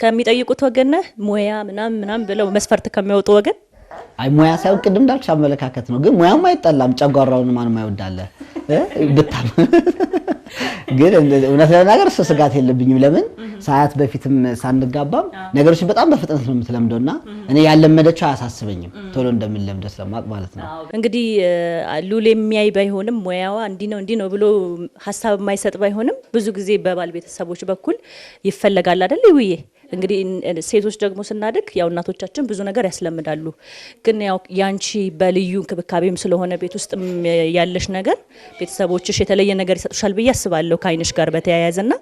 ከሚጠይቁት ወገን ነህ? ሙያ ምናምን ብለው መስፈርት ከሚያወጡ ወገን? አይ ሙያ ሳይሆን ቅድም እንዳልኩሽ አመለካከት ነው። ግን ሙያም አይጠላም። ጨጓራውን ማንም አይወዳለ ብታም ግን እውነት ለመናገር እሱ ስጋት የለብኝም። ለምን ሰዓት በፊትም ሳንጋባም ነገሮችን በጣም በፍጥነት ነው የምትለምደውና እኔ ያለመደችው አያሳስበኝም። ቶሎ እንደምንለምደው ስለማቅ ማለት ነው። እንግዲህ ሉሌ የሚያይ ባይሆንም ሙያዋ እንዲህ ነው ብሎ ሐሳብ የማይሰጥ ባይሆንም ብዙ ጊዜ በባል ቤተሰቦች በኩል ይፈለጋል አይደል? ይውዬ እንግዲህ ሴቶች ደግሞ ስናድግ ያው እናቶቻችን ብዙ ነገር ያስለምዳሉ። ግን ያው ያንቺ በልዩ እንክብካቤም ስለሆነ ቤት ውስጥ ያለሽ ነገር ቤተሰቦችሽ የተለየ ነገር ይሰጡሻል ብዬ አስባለሁ ከአይንሽ ጋር በተያያዘና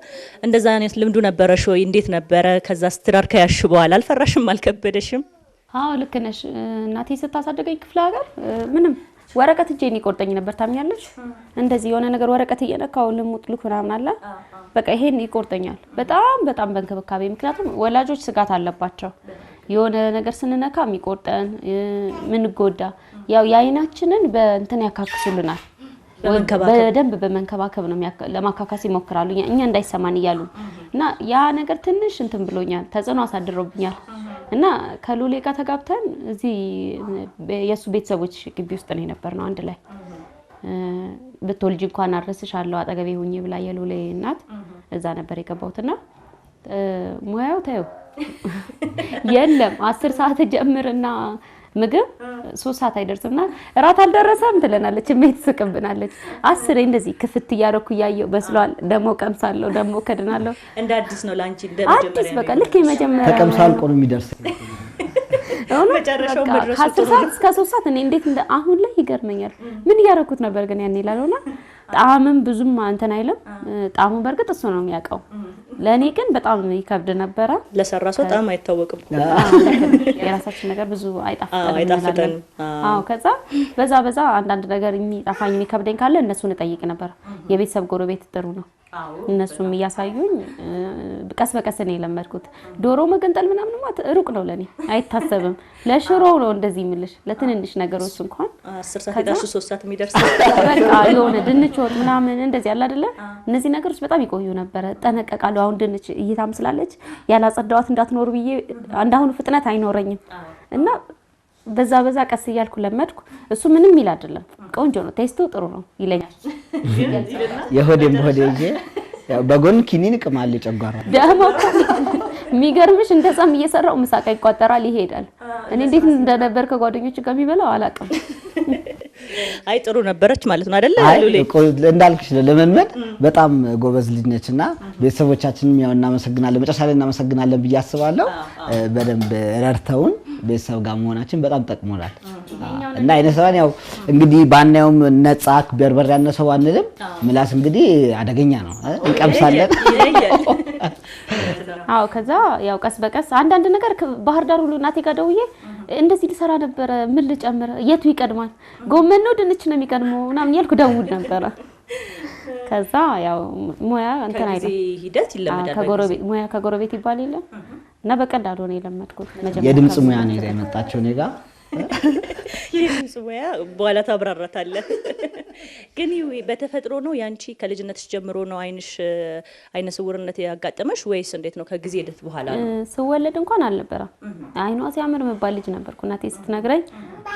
እንደዛ አይነት ልምዱ ነበረሽ ወይ? እንዴት ነበረ? ከዛ ስትዳር ከያሽ በኋላ አልፈራሽም? አልከበደሽም? አዎ ልክ ነሽ። እናቴ ስታሳደገኝ ክፍለ ሀገር ምንም ወረቀት እጄን ይቆርጠኝ ነበር። ታምኛለሽ? እንደዚህ የሆነ ነገር ወረቀት እየነካው ልሙጥ ልኩ ምናምን አለ በቃ ይሄን ይቆርጠኛል። በጣም በእንክብካቤ ምክንያቱም ወላጆች ስጋት አለባቸው። የሆነ ነገር ስንነካ የሚቆርጠን ምን ጎዳ ያው የአይናችንን በእንትን ያካክሱልናል። በደንብ በመንከባከብ ነው ለማካካስ ይሞክራሉ እኛ እንዳይሰማን እያሉ እና ያ ነገር ትንሽ እንትን ብሎኛል፣ ተጽዕኖ አሳድሮብኛል። እና ከሉሌ ጋር ተጋብተን እዚህ የሱ ቤተሰቦች ግቢ ውስጥ ነው የነበርነው አንድ ላይ። ብትወልጂ እንኳን አረስሻለሁ አጠገቤ ሁኚ ብላ የሉሌ እናት እዛ ነበር የገባሁትና ሙያው ታዩ የለም 10 ሰዓት ጀምርና ምግብ 3 ሰዓት አይደርስምና እራት አልደረሰም ትለናለች። ሜት ስቅብናለች። 10 እንደዚህ ክፍት ያረኩ ያየው በስሏል። ደሞ ቀምሳለሁ ደሞ ከድናለሁ። እንደ አዲስ ነው ላንቺ እንደ መጀመሪያ አዲስ በቃ ልክ የመጀመሪያ ተቀምሳል ቆን የሚደርስ መጨረሻው መድረስ ከ10 ሰዓት እስከ 3 ሰዓት እኔ እንዴት እንደ አሁን ላይ ይገርመኛል። ምን ያረኩት ነበር ግን ያኔ ይላልና ጣዕምም ብዙም አንተን አይልም። ጣዕሙ በርግጥ እሱ ነው የሚያውቀው። ለኔ ግን በጣም ይከብድ ነበር። ለሰራ ሰው ጣዕም አይታወቅም። የራሳችን ነገር ብዙ አይጣፍጥም። አዎ ከዛ በዛ አንዳንድ ነገር የሚጣፋኝ የሚከብደኝ ካለ እነሱን እጠይቅ ነበር። የቤተሰብ ጎረቤት ጥሩ ነው። እነሱም እያሳዩኝ ቀስ በቀስ ነው የለመድኩት። ዶሮ መገንጠል ምናምን ማለት ሩቅ ነው ለኔ አይታሰብም። ለሽሮ ነው እንደዚህ ምልሽ ለትንንሽ ነገሮች እንኳን 10 ሰዓት ሄዳሽ 3 ሰዓት የሚደርስ በቃ የሆነ ድንች ወጥ ምናምን እንደዚህ ያለ አይደለ? እነዚህ ነገሮች በጣም ይቆዩ ነበር። ጠነቀቃለሁ። አሁን ድንች እይታም ስላለች ያላጸዳዋት እንዳትኖር ብዬ አንዳሁኑ ፍጥነት አይኖረኝም እና በዛ ቀስ እያልኩ ለመድኩ። እሱ ምንም ይል አይደለም ቆንጆ ነው ቴስቱ ጥሩ ነው ይለኛል። የሆዴም በሆዴ ያው በጎን ኪኒን ቅማል ጨጓራ ደሞ የሚገርምሽ እንደዛም እየሰራው ምሳቃ ይቋጠራል ይሄዳል። እኔ እንዴት እንደነበር ከጓደኞች ጋር የሚበላው አላውቅም። አይ ጥሩ ነበረች ማለት ነው አይደል? ሉሌ እንዳልክሽ ለመልመድ በጣም ጎበዝ ልጅ ነችና ቤተሰቦቻችንም ያው እናመሰግናለን፣ መጨረሻ ላይ እናመሰግናለን ብዬ አስባለሁ። በደንብ ረድተውን ቤተሰብ ጋር መሆናችን በጣም ጠቅሞናል። እና አይነሰባን ያው እንግዲህ ባናየውም ነጻ በርበር ያነሰው አንልም። ምላስ እንግዲህ አደገኛ ነው እንቀምሳለን። አዎ ከዛ ያው ቀስ በቀስ አንዳንድ ነገር ባህር ዳር ሁሉ እናቴ ጋር ደውዬ እንደዚህ ልሰራ ነበር ምን ልጨምር የቱ ይቀድማል ጎመን ነው ድንች ነው የሚቀድመው ምናምን ያልኩ ደውል ነበር። ከዛ ያው ሙያ እንትን አይደል ሂደት ይለመዳል። ከጎረቤት ሙያ ከጎረቤት ይባል የለ እና በቀላሉ ነው የለመድኩት። የድምጽ ሙያ ነው የመጣቸው እኔ ጋር የድምጽ ሙያ በኋላ ታብራራታለህ። ግን ይሄ በተፈጥሮ ነው ያንቺ ከልጅነትሽ ጀምሮ ነው አይነ ስውርነት ያጋጠመሽ ወይስ እንዴት ነው? ከጊዜ ሂደት በኋላ ነው? ስወለድ እንኳን አልነበረም። አይኗ ሲያምር መባል ልጅ ነበርኩ። እናቴ ስትነግረኝ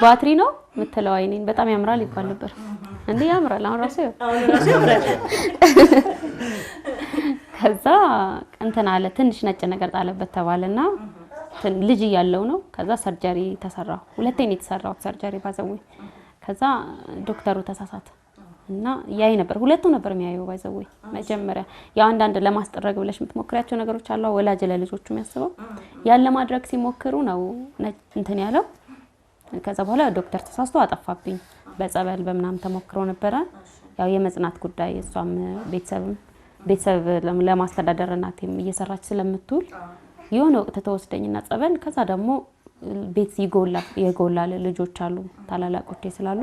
ባትሪ ነው ምትለው አይኔን በጣም ያምራል ይባል ነበር እንዴ ያምራል አሁን ራሱ ያምራል ከዛ እንትን አለ ትንሽ ነጭ ነገር ጣለበት ተባለና ልጅ ያለው ነው ከዛ ሰርጀሪ ተሰራው ሁለቴ ነው የተሰራው ሰርጀሪ ባዘው ከዛ ዶክተሩ ተሳሳተ እና ያይ ነበር ሁለቱ ነበር የሚያየው ባዘው መጀመሪያ ያው አንዳንድ ለማስጠረግ ብለሽ የምትሞክሪያቸው ነገሮች አሉ ወላጅ ለልጆቹ የሚያስበው ያን ለማድረግ ሲሞክሩ ነው እንትን ያለው ከዛ በኋላ ዶክተር ተሳስቶ አጠፋብኝ በጸበል በመናም ተሞክሮ ነበር ያው የመጽናት ጉዳይ እሷም ቤተሰብ ለማስተዳደር እናቴም እየሰራች ስለምትውል የሆነ ወቅት ተወስደኝና ጸበል ከዛ ደግሞ ቤት ይጎላል ልጆች አሉ ታላላቆቼ ስላሉ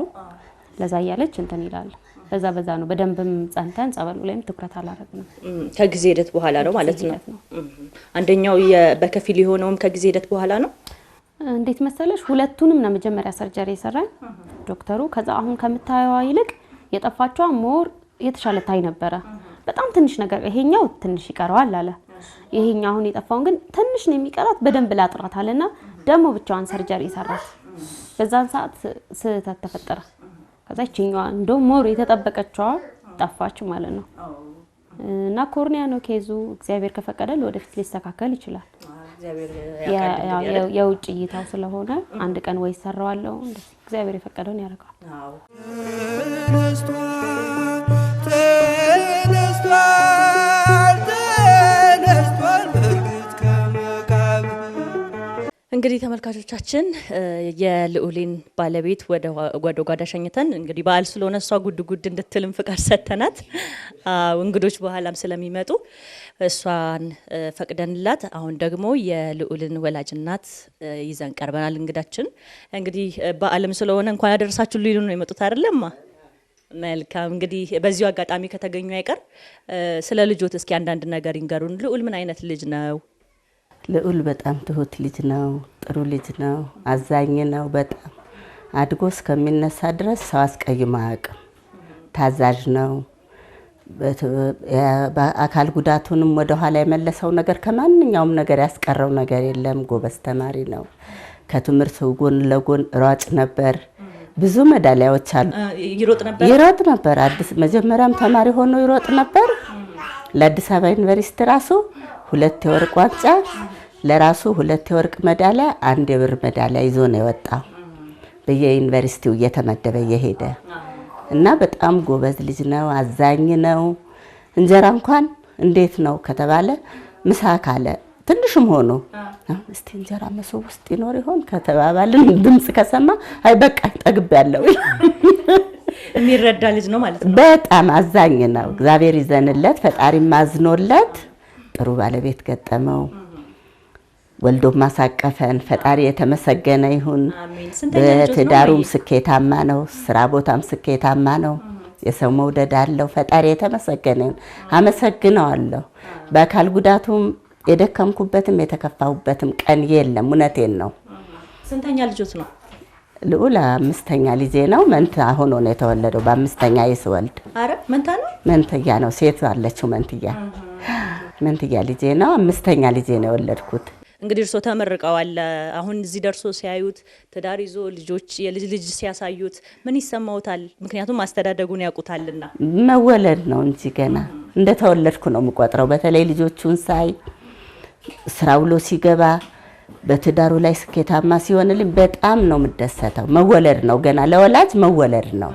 ለዛ ያለች እንትን ይላል በዛ ነው በደንብም ጸንተን ጸበሉ ላይም ትኩረት አላረግንም ከጊዜ ሂደት በኋላ ነው ማለት ነው አንደኛው በከፊል የሆነውም ከጊዜ ሂደት በኋላ ነው እንዴት መሰለሽ ሁለቱንም ነው መጀመሪያ ሰርጀሪ ሰራኝ ዶክተሩ ከዛ አሁን ከምታየዋ ይልቅ የጠፋቸው ሞር የተሻለ ታይ ነበር በጣም ትንሽ ነገር ይሄኛው ትንሽ ይቀራዋል አለ ይሄኛው አሁን የጠፋውን ግን ትንሽ ነው የሚቀራት በደንብ ላጥራት አለና ደሞ ብቻዋን ሰርጀሪ ሰራት በዛን ሰዓት ስህተት ተፈጠረ ከዛ እቺኛዋ እንደው ሞር የተጠበቀችዋ ጠፋች ማለት ነው እና ኮርኒያ ነው ኬዙ እግዚአብሔር ከፈቀደል ወደፊት ሊስተካከል ይችላል የውጭ እይታው ስለሆነ አንድ ቀን ወይ ሰራዋለው እግዚአብሔር የፈቀደውን ያደርጋል አዎ እንግዲህ ተመልካቾቻችን የልዑሊን ባለቤት ወደ ጓዳ ሸኝተን እንግዲህ በዓል ስለሆነ እሷ ጉድ እንድትልም ፍቃድ ሰተናት እንግዶች በኋላም ስለሚመጡ እሷን ፈቅደንላት አሁን ደግሞ የልዑልን ወላጅናት ይዘን ቀርበናል እንግዳችን እንግዲህ በዓልም ስለሆነ እንኳን ያደረሳችሁ ሊሉ ነው የመጡት አይደለማ መልካም እንግዲህ በዚሁ አጋጣሚ ከተገኙ አይቀር ስለ ልጆት እስኪ አንዳንድ ነገር ይንገሩን ልዑል ምን አይነት ልጅ ነው ልዑል በጣም ትሁት ልጅ ነው ጥሩ ልጅ ነው አዛኝ ነው በጣም አድጎ እስከሚነሳ ድረስ ሰው አስቀይሞ አያውቅም ታዛዥ ነው በአካል ጉዳቱንም ወደ ኋላ የመለሰው ነገር ከማንኛውም ነገር ያስቀረው ነገር የለም ጎበዝ ተማሪ ነው ከትምህርቱ ጎን ለጎን ሯጭ ነበር ብዙ ሜዳሊያዎች አሉ ይሮጥ ነበር አዲስ መጀመሪያም ተማሪ ሆኖ ይሮጥ ነበር ለአዲስ አበባ ዩኒቨርሲቲ ራሱ 2 የወርቅ ዋንጫ ለራሱ 2 የወርቅ ሜዳሊያ 1 የብር ሜዳሊያ ይዞ ነው የወጣው በየዩኒቨርሲቲው እየተመደበ የሄደ እና በጣም ጎበዝ ልጅ ነው አዛኝ ነው እንጀራ እንኳን እንዴት ነው ከተባለ ምሳ ካለ ትንሽም ሆኖ እስቲ እንጀራ መሶብ ውስጥ ይኖር ይሆን ከተባባልን ድምጽ ከሰማ አይ በቃ ጠግቤያለሁ የሚረዳ ልጅ ነው ማለት ነው በጣም አዛኝ ነው እግዚአብሔር ይዘንለት ፈጣሪ ማዝኖለት ጥሩ ባለቤት ገጠመው ወልዶ ማሳቀፈን ፈጣሪ የተመሰገነ ይሁን በትዳሩም ስኬታማ ነው ስራ ቦታም ስኬታማ ነው የሰው መውደድ አለው ፈጣሪ የተመሰገነ ይሁን አመሰግነዋለሁ በአካል ጉዳቱም የደከምኩበትም የተከፋሁበትም ቀን የለም እውነቴን ነው ስንተኛ ልጆት ነው ልዑል 5ኛ ልጄ ነው መንታ ሆኖ ነው የተወለደው በ5ኛ ይስወልድ አረ መንታ ነው መንትያ ነው ሴት አለችው መንትያ ልጄ ነው 5ኛ ልጄ ነው የወለድኩት እንግዲህ እርሶ ተመርቀዋል አሁን እዚህ ደርሶ ሲያዩት ትዳር ይዞ ልጆች የልጅ ሲያሳዩት ምን ይሰማውታል ምክንያቱም አስተዳደጉን ያውቁታልና መወለድ ነው እንጂ ገና እንደተወለድኩ ነው የምቆጥረው በተለይ ልጆቹን ሳይ ስራውሎ ሲገባ በትዳሩ ላይ ስኬታማ ሲሆንልኝ በጣም ነው የምደሰተው መወለድ ነው ገና ለወላጅ መወለድ ነው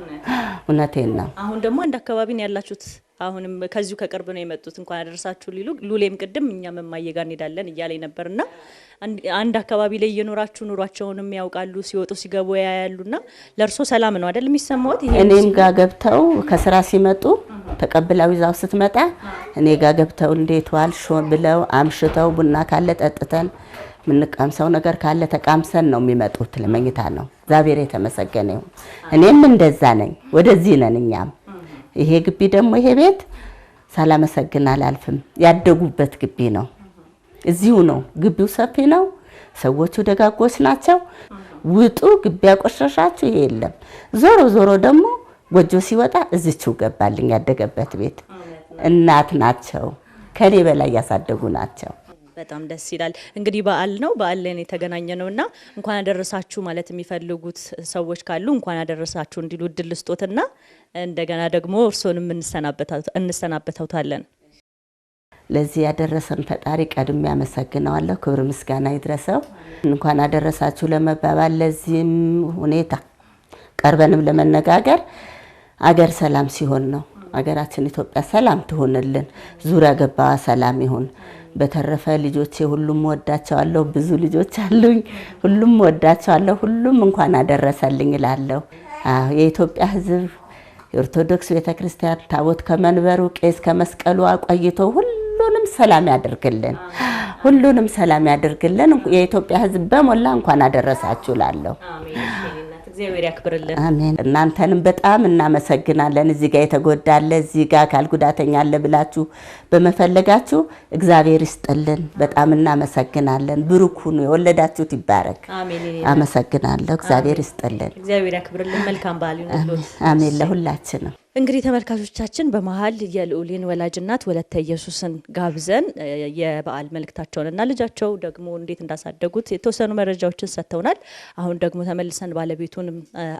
እውነቴን ነው አሁን ደግሞ አንድ አካባቢ ነው ያላችሁት አሁንም ከዚሁ ከቅርብ ነው የመጡት እንኳን አደረሳችሁ ሊሉ ሉሌም ቅድም እኛም ማየጋ እንሄዳለን እያለኝ ነበርና አንድ አካባቢ ላይ እየኖራችሁ ኑሯቸውንም ያውቃሉ ሲወጡ ሲገቡ ያያሉና ለርሶ ሰላም ነው አይደል የሚሰማውት እኔም ጋር ገብተው ከስራ ሲመጡ ተቀብላው ይዛው ስትመጣ እኔ ጋር ገብተው እንዴት ዋልሽ ብለው አምሽተው ቡና ካለ ጠጥተን ምንቀምሰው ነገር ካለ ተቃምሰን ነው የሚመጡት ለመኝታ ነው እግዚአብሔር የተመሰገነ ይሁን እኔም እንደዛ ነኝ ወደዚህ ነን እኛም ይሄ ግቢ ደግሞ ይሄ ቤት ሳላመሰግን አላልፍም ያደጉበት ግቢ ነው እዚሁ ነው ግቢው ሰፊ ነው ሰዎቹ ደጋጎች ናቸው ውጡ ግቢ ያቆሸሻችሁ የለም ዞሮ ደግሞ ጎጆ ሲወጣ እዚቹ ገባልኝ ያደገበት ቤት እናት ናቸው ከኔ በላይ ያሳደጉ ናቸው በጣም ደስ ይላል። እንግዲህ በዓል ነው፣ በዓል ላይ የተገናኘ ነውና እንኳን አደረሳችሁ ማለት የሚፈልጉት ሰዎች ካሉ እንኳን አደረሳችሁ እንዲሉ እድል ስጦትና እንደገና ደግሞ እርሶንም እንሰናበታለን። ለዚህ ያደረሰን ፈጣሪ ቀድሜ ያመሰግነዋለሁ። ክብር ምስጋና ይድረሰው። እንኳን አደረሳችሁ ለመባባል ለዚህም ሁኔታ ቀርበንም ለመነጋገር አገር ሰላም ሲሆን ነው። አገራችን ኢትዮጵያ ሰላም ትሆንልን፣ ዙሪያ ገባ ሰላም ይሁን። በተረፈ ልጆቼ ሁሉም ወዳቸዋለሁ። ብዙ ልጆች አሉኝ። ሁሉም ወዳቸዋለሁ። ሁሉም እንኳን አደረሰልኝ እላለሁ። የኢትዮጵያ ሕዝብ የኦርቶዶክስ ቤተክርስቲያን ታቦት ከመንበሩ ቄስ ከመስቀሉ አቆይቶ ሁሉንም ሰላም ያደርግልን። ሁሉንም ሰላም ያደርግልን። የኢትዮጵያ ሕዝብ በሞላ እንኳን አደረሳችሁ እላለሁ። እግዚአብሔር ያክብርልን። አሜን። እናንተንም በጣም እናመሰግናለን። እዚህ ጋር የተጎዳለ እዚህ ጋር አካል ጉዳተኛ አለ ብላችሁ በመፈለጋችሁ እግዚአብሔር ይስጥልን። በጣም እናመሰግናለን። ብሩክ ሁኑ። የወለዳችሁት ይባረክ። አሜን። አመሰግናለሁ። እግዚአብሔር ይስጥልን። እግዚአብሔር ያክብርልን። መልካም በዓል ይሁንልዎት። አሜን ለሁላችንም። እንግዲህ ተመልካቾቻችን በመሀል የልዑልን ወላጅናት ወለተ ኢየሱስን ጋብዘን የበዓል መልእክታቸውንና ልጃቸው ደግሞ እንዴት እንዳሳደጉት የተወሰኑ መረጃዎችን ሰጥተውናል። አሁን ደግሞ ተመልሰን ባለቤቱን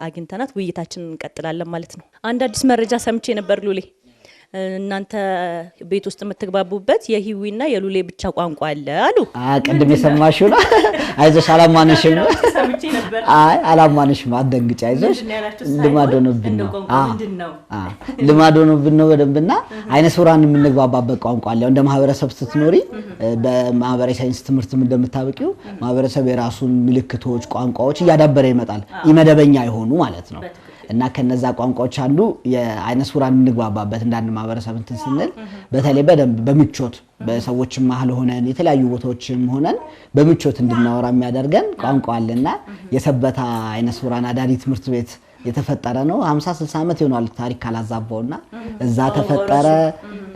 አግኝተናት ውይይታችንን እንቀጥላለን ማለት ነው። አንድ አዲስ መረጃ ሰምቼ ነበር ሉሌ። እናንተ ቤት ውስጥ የምትግባቡበት የሂዊና የሉሌ ብቻ ቋንቋ አለ አሉ። ቅድም የሰማሽው ነው። አይዞሽ አላማንሽም ነው። አላማንሽም፣ አትደንግጪ፣ አይዞሽ። ልማድ ሆኖብን ነው። ልማድ ሆኖብን ነው በደንብና አይነ ስውራን የምንግባባበት ቋንቋ አለ። እንደ ማህበረሰብ ስትኖሪ በማህበራዊ ሳይንስ ትምህርትም እንደምታውቂው ማህበረሰብ የራሱን ምልክቶች፣ ቋንቋዎች እያዳበረ ይመጣል። ኢመደበኛ የሆኑ ማለት ነው። እና ከነዛ ቋንቋዎች አንዱ የአይነ ስውራን የምንግባባበት እንዳንድ ማህበረሰብ እንትን ስንል በተለይ በደንብ በምቾት በሰዎች መሀል ሆነን የተለያዩ ቦታዎችም ሆነን በምቾት እንድናወራ የሚያደርገን ቋንቋ አለና የሰበታ አይነ ስውራን አዳሪ ትምህርት ቤት የተፈጠረ ነው። 50 60 ዓመት ይሆናል ታሪክ ካላዛባውና እዛ ተፈጠረ፣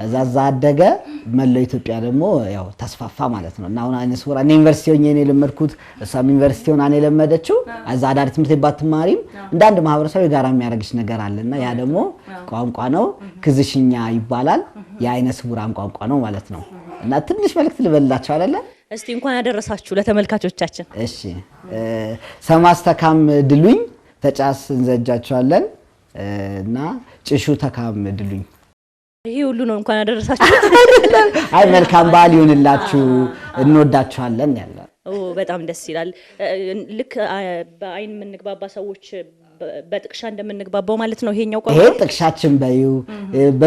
እዛ አደገ። መላው ኢትዮጵያ ደግሞ ያው ተስፋፋ ማለት ነው። እና አሁን አይነ ስውራን ዩኒቨርሲቲ ሆኜ ነው የለመድኩት። እሷም ዩኒቨርሲቲ ሆና ነው የለመደችው። እዛ አዳሪ ትምህርት ቤት ባትማሪም እንደ አንድ ማህበረሰብ የጋራ የሚያደርግሽ ነገር አለና ያ ደግሞ ቋንቋ ነው። ክዝሽኛ ይባላል። የአይነ ስውራን ቋንቋ ነው ማለት ነው። እና ትንሽ መልእክት ልበላችሁ አይደለ? እስቲ እንኳን አደረሳችሁ ለተመልካቾቻችን። እሺ ሰማስተካም ድሉኝ ተጫስ እንዘጃቸዋለን እና ጭሹ ተካም ድሉኝ። ይሄ ሁሉ ነው እንኳን አደረሳችሁ። አይ መልካም በዓል ይሁንላችሁ፣ እንወዳችኋለን ያለ። በጣም ደስ ይላል። ልክ በአይን የምንግባባ ሰዎች በጥቅሻ እንደምንግባባው ማለት ነው። ይሄኛው ቋንቋ ይሄ ጥቅሻችን በዩ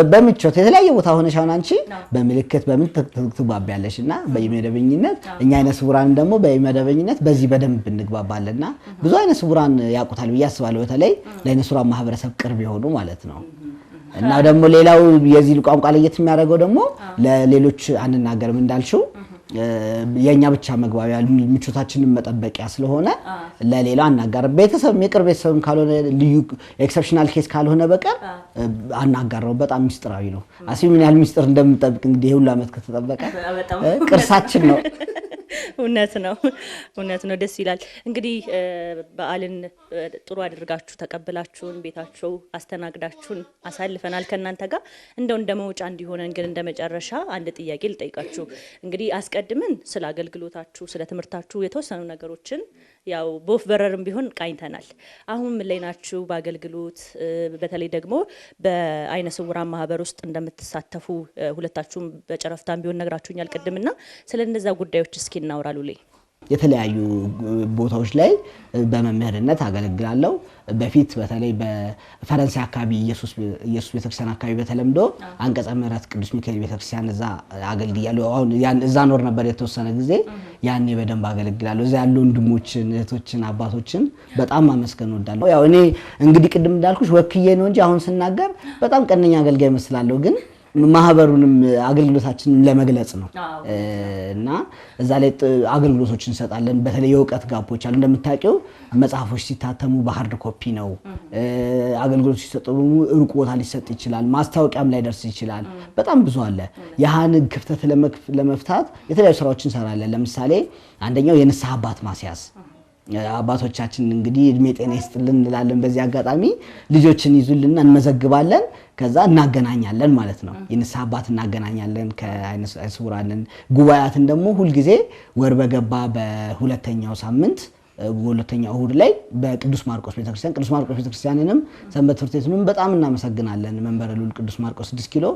በምቾት የተለያየ ቦታ ሆነሽ አሁን አንቺ በምልክት በምን ትግባቢያለሽና በመደበኝነት እኛ አይነ ስውራን ደግሞ በመደበኝነት በዚህ በደንብ እንግባባለንና ብዙ አይነ ስውራን ያውቁታል ብዬ አስባለሁ። በተለይ ለአይነ ስውራን ማህበረሰብ ቅርብ የሆኑ ማለት ነው። እና ደግሞ ሌላው የዚህ ቋንቋ ለየት የሚያደርገው ደግሞ ለሌሎች አንናገርም እንዳልሽው የኛ ብቻ መግባቢያ ምቾታችንን መጠበቂያ ስለሆነ ለሌላ አናጋር ቤተሰብ የቅርብ ቤተሰብም ካልሆነ ልዩ ኤክሰፕሽናል ኬስ ካልሆነ በቀር አናጋራው። በጣም ሚስጥራዊ ነው። አሲ ምን ያህል ሚስጥር እንደምንጠብቅ እንግዲህ ሁሉ አመት ከተጠበቀ ቅርሳችን ነው። እውነት ነው። ደስ ይላል። እንግዲህ በዓልን ጥሩ አድርጋችሁ ተቀብላችሁን ቤታችሁ አስተናግዳችሁን አሳልፈናል ከእናንተ ጋር። እንደው እንደ መውጫ እንዲሆነን ግን እንደ መጨረሻ አንድ ጥያቄ ልጠይቃችሁ። እንግዲህ አስቀድመን ስለ አገልግሎታችሁ ስለ ትምህርታችሁ የተወሰኑ ነገሮችን ያው በወፍ በረርም ቢሆን ቃኝተናል። አሁን ምን ላይ ናችሁ በአገልግሎት? በተለይ ደግሞ በአይነ ስውራን ማህበር ውስጥ እንደምትሳተፉ ሁለታችሁም በጨረፍታም ቢሆን ነግራችሁኛል ቅድምና ስለ እነዛ ጉዳዮች እስኪ እናውራሉ ላይ የተለያዩ ቦታዎች ላይ በመምህርነት አገለግላለሁ። በፊት በተለይ በፈረንሳይ አካባቢ ኢየሱስ ቤተክርስቲያን አካባቢ በተለምዶ አንቀጸ ምህረት ቅዱስ ሚካኤል ቤተክርስቲያን እዛ አገልግያለሁ። አሁን ያን እዛ ኖር ነበር የተወሰነ ጊዜ። ያኔ በደንብ አገለግላለሁ። እዛ ያሉ ወንድሞችን፣ እህቶችን፣ አባቶችን በጣም ማመስገን እወዳለሁ። ያው እኔ እንግዲህ ቅድም እንዳልኩሽ ወክዬ ነው እንጂ አሁን ስናገር በጣም ቀነኛ አገልጋይ መስላለሁ ግን ማህበሩንም አገልግሎታችንን ለመግለጽ ነው። እና እዛ ላይ አገልግሎቶችን እንሰጣለን። በተለይ የእውቀት ጋፖች አሉ። እንደምታውቂው መጽሐፎች ሲታተሙ በሃርድ ኮፒ ነው። አገልግሎቶች ሲሰጡ ሩቅ ቦታ ሊሰጥ ይችላል። ማስታወቂያም ላይ ደርስ ይችላል። በጣም ብዙ አለ። ያህን ክፍተት ለመፍታት የተለያዩ ስራዎችን እንሰራለን። ለምሳሌ አንደኛው የንስሐ አባት ማስያዝ አባቶቻችን እንግዲህ እድሜ ጤና ይስጥልን እንላለን። በዚህ አጋጣሚ ልጆችን ይዙልና እንመዘግባለን፣ ከዛ እናገናኛለን ማለት ነው። የንስሐ አባት እናገናኛለን ከዓይነ ስውራንን። ጉባኤያትን ደግሞ ሁል ጊዜ ወር በገባ በሁለተኛው ሳምንት ሁለተኛው እሁድ ላይ በቅዱስ ማርቆስ ቤተክርስቲያን ቅዱስ ማርቆስ ቤተክርስቲያንንም ሰንበት ትምህርት ቤቱንም በጣም እናመሰግናለን። መንበረ ልዑል ቅዱስ ማርቆስ 6 ኪሎ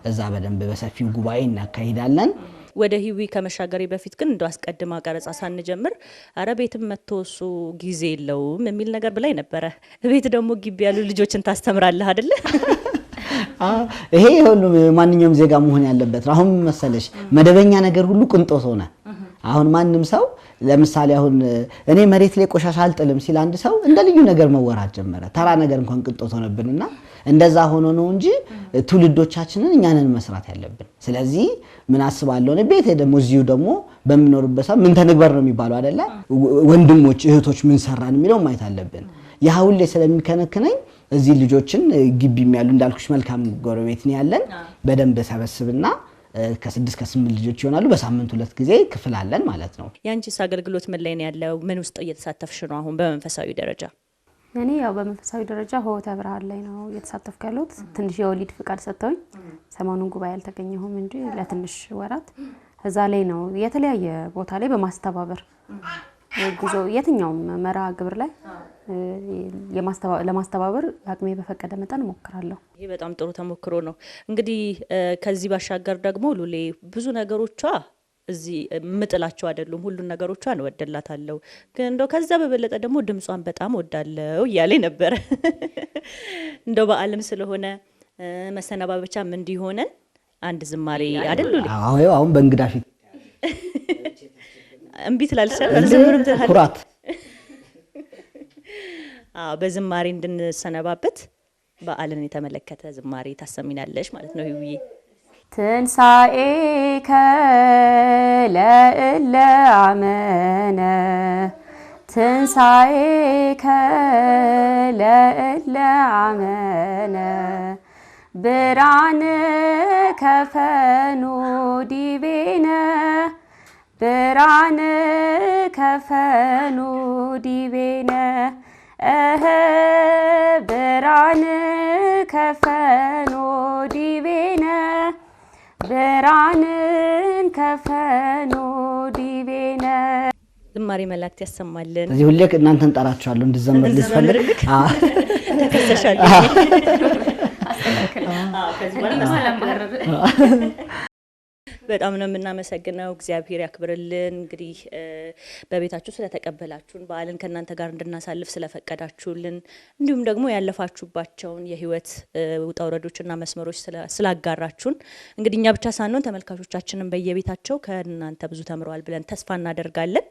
እዛ በደንብ በሰፊው ጉባኤ እናካሂዳለን። ወደ ሂዊ ከመሻገሬ በፊት ግን እንደው አስቀድማ ቀረጻ ሳንጀምር አረ ቤትም መጥቶ እሱ ጊዜ የለውም የሚል ነገር ብላይ ነበረ። ቤት ደግሞ ግቢ ያሉ ልጆችን ታስተምራለህ አይደለ? ይሄ ሁሉ ማንኛውም ዜጋ መሆን ያለበት ነው። አሁን መሰለሽ መደበኛ ነገር ሁሉ ቅንጦት ሆነ። አሁን ማንም ሰው ለምሳሌ አሁን እኔ መሬት ላይ ቆሻሻ አልጥልም ሲል አንድ ሰው እንደ ልዩ ነገር መወራት ጀመረ። ተራ ነገር እንኳን ቅንጦት ሆነብንና እንደዛ ሆኖ ነው እንጂ ትውልዶቻችንን እኛንን መስራት ያለብን። ስለዚህ ምን አስባለሁ እኔ ቤቴ ደግሞ እዚሁ ደግሞ በሚኖርበት ሰዓት ምን ተንግበር ነው የሚባለው አይደለ? ወንድሞች እህቶች ምን ሰራን የሚለው ማየት አለብን። ያ ሁሌ ስለሚከነክነኝ እዚህ ልጆችን ግቢም ያሉ እንዳልኩሽ መልካም ጎረቤት ነው ያለን። በደንብ ሰበስብና ከ6 ከ8 ልጆች ይሆናሉ። በሳምንት 2 ጊዜ ክፍል አለን ማለት ነው። ያንቺስ አገልግሎት ምን ላይ ነው ያለው? ምን ውስጥ እየተሳተፍሽ ነው አሁን በመንፈሳዊ ደረጃ? እኔ ያው በመንፈሳዊ ደረጃ ሆተ ብርሃን ላይ ነው እየተሳተፍኩ ያለሁት። ትንሽ የወሊድ ፍቃድ ሰጥተውኝ ሰሞኑን ጉባኤ አልተገኘሁም እንጂ ለትንሽ ወራት እዛ ላይ ነው የተለያየ ቦታ ላይ በማስተባበር ጉዞ የትኛውም መርሃ ግብር ላይ ለማስተባበር አቅሜ በፈቀደ መጠን እሞክራለሁ። ይሄ በጣም ጥሩ ተሞክሮ ነው። እንግዲህ ከዚህ ባሻገር ደግሞ ሉሌ ብዙ ነገሮቿ እዚህ ምጥላቸው አይደሉም። ሁሉን ነገሮቿን እወደላታለሁ፣ ግን እንደው ከዛ በበለጠ ደግሞ ድምጿን በጣም እወዳለሁ እያለ ነበር። እንደው በዓለም ስለሆነ መሰነባበቻም እንዲሆነን አንድ ዝማሬ አይደል ሉሌ? አዎ አሁን በእንግዳ ፊት እምቢ ትላለች አልዘምርም ትላለች። ኩራት በዝማሬ እንድንሰነባበት በዓልን የተመለከተ ዝማሬ ታሰሚናለሽ ማለት ነው ይውዬ። ትንሣኤከ ለእለ አመነ ትንሣኤከ ለእለ አመነ ብርሃነ ከፈኑ ዲቤነ ብርሃነ ከፈኑ ዲቤነ ብርሃነ ከፈኑ ዲቤነ ብርሃንን ከፈኑ ዲቤነ። ዝማሬ መላእክት ያሰማልን። እዚህ ሁሌ እናንተን ጠራችኋለሁ እንድዘምር ልስፈልግ ተከሰሻል። በጣም ነው የምናመሰግነው። እግዚአብሔር ያክብርልን። እንግዲህ በቤታችሁ ስለተቀበላችሁን በዓልን ከእናንተ ጋር እንድናሳልፍ ስለፈቀዳችሁልን እንዲሁም ደግሞ ያለፋችሁባቸውን የህይወት ውጣ ውረዶችና መስመሮች ስላጋራችሁን እንግዲህ እኛ ብቻ ሳንሆን ተመልካቾቻችንን በየቤታቸው ከእናንተ ብዙ ተምረዋል ብለን ተስፋ እናደርጋለን።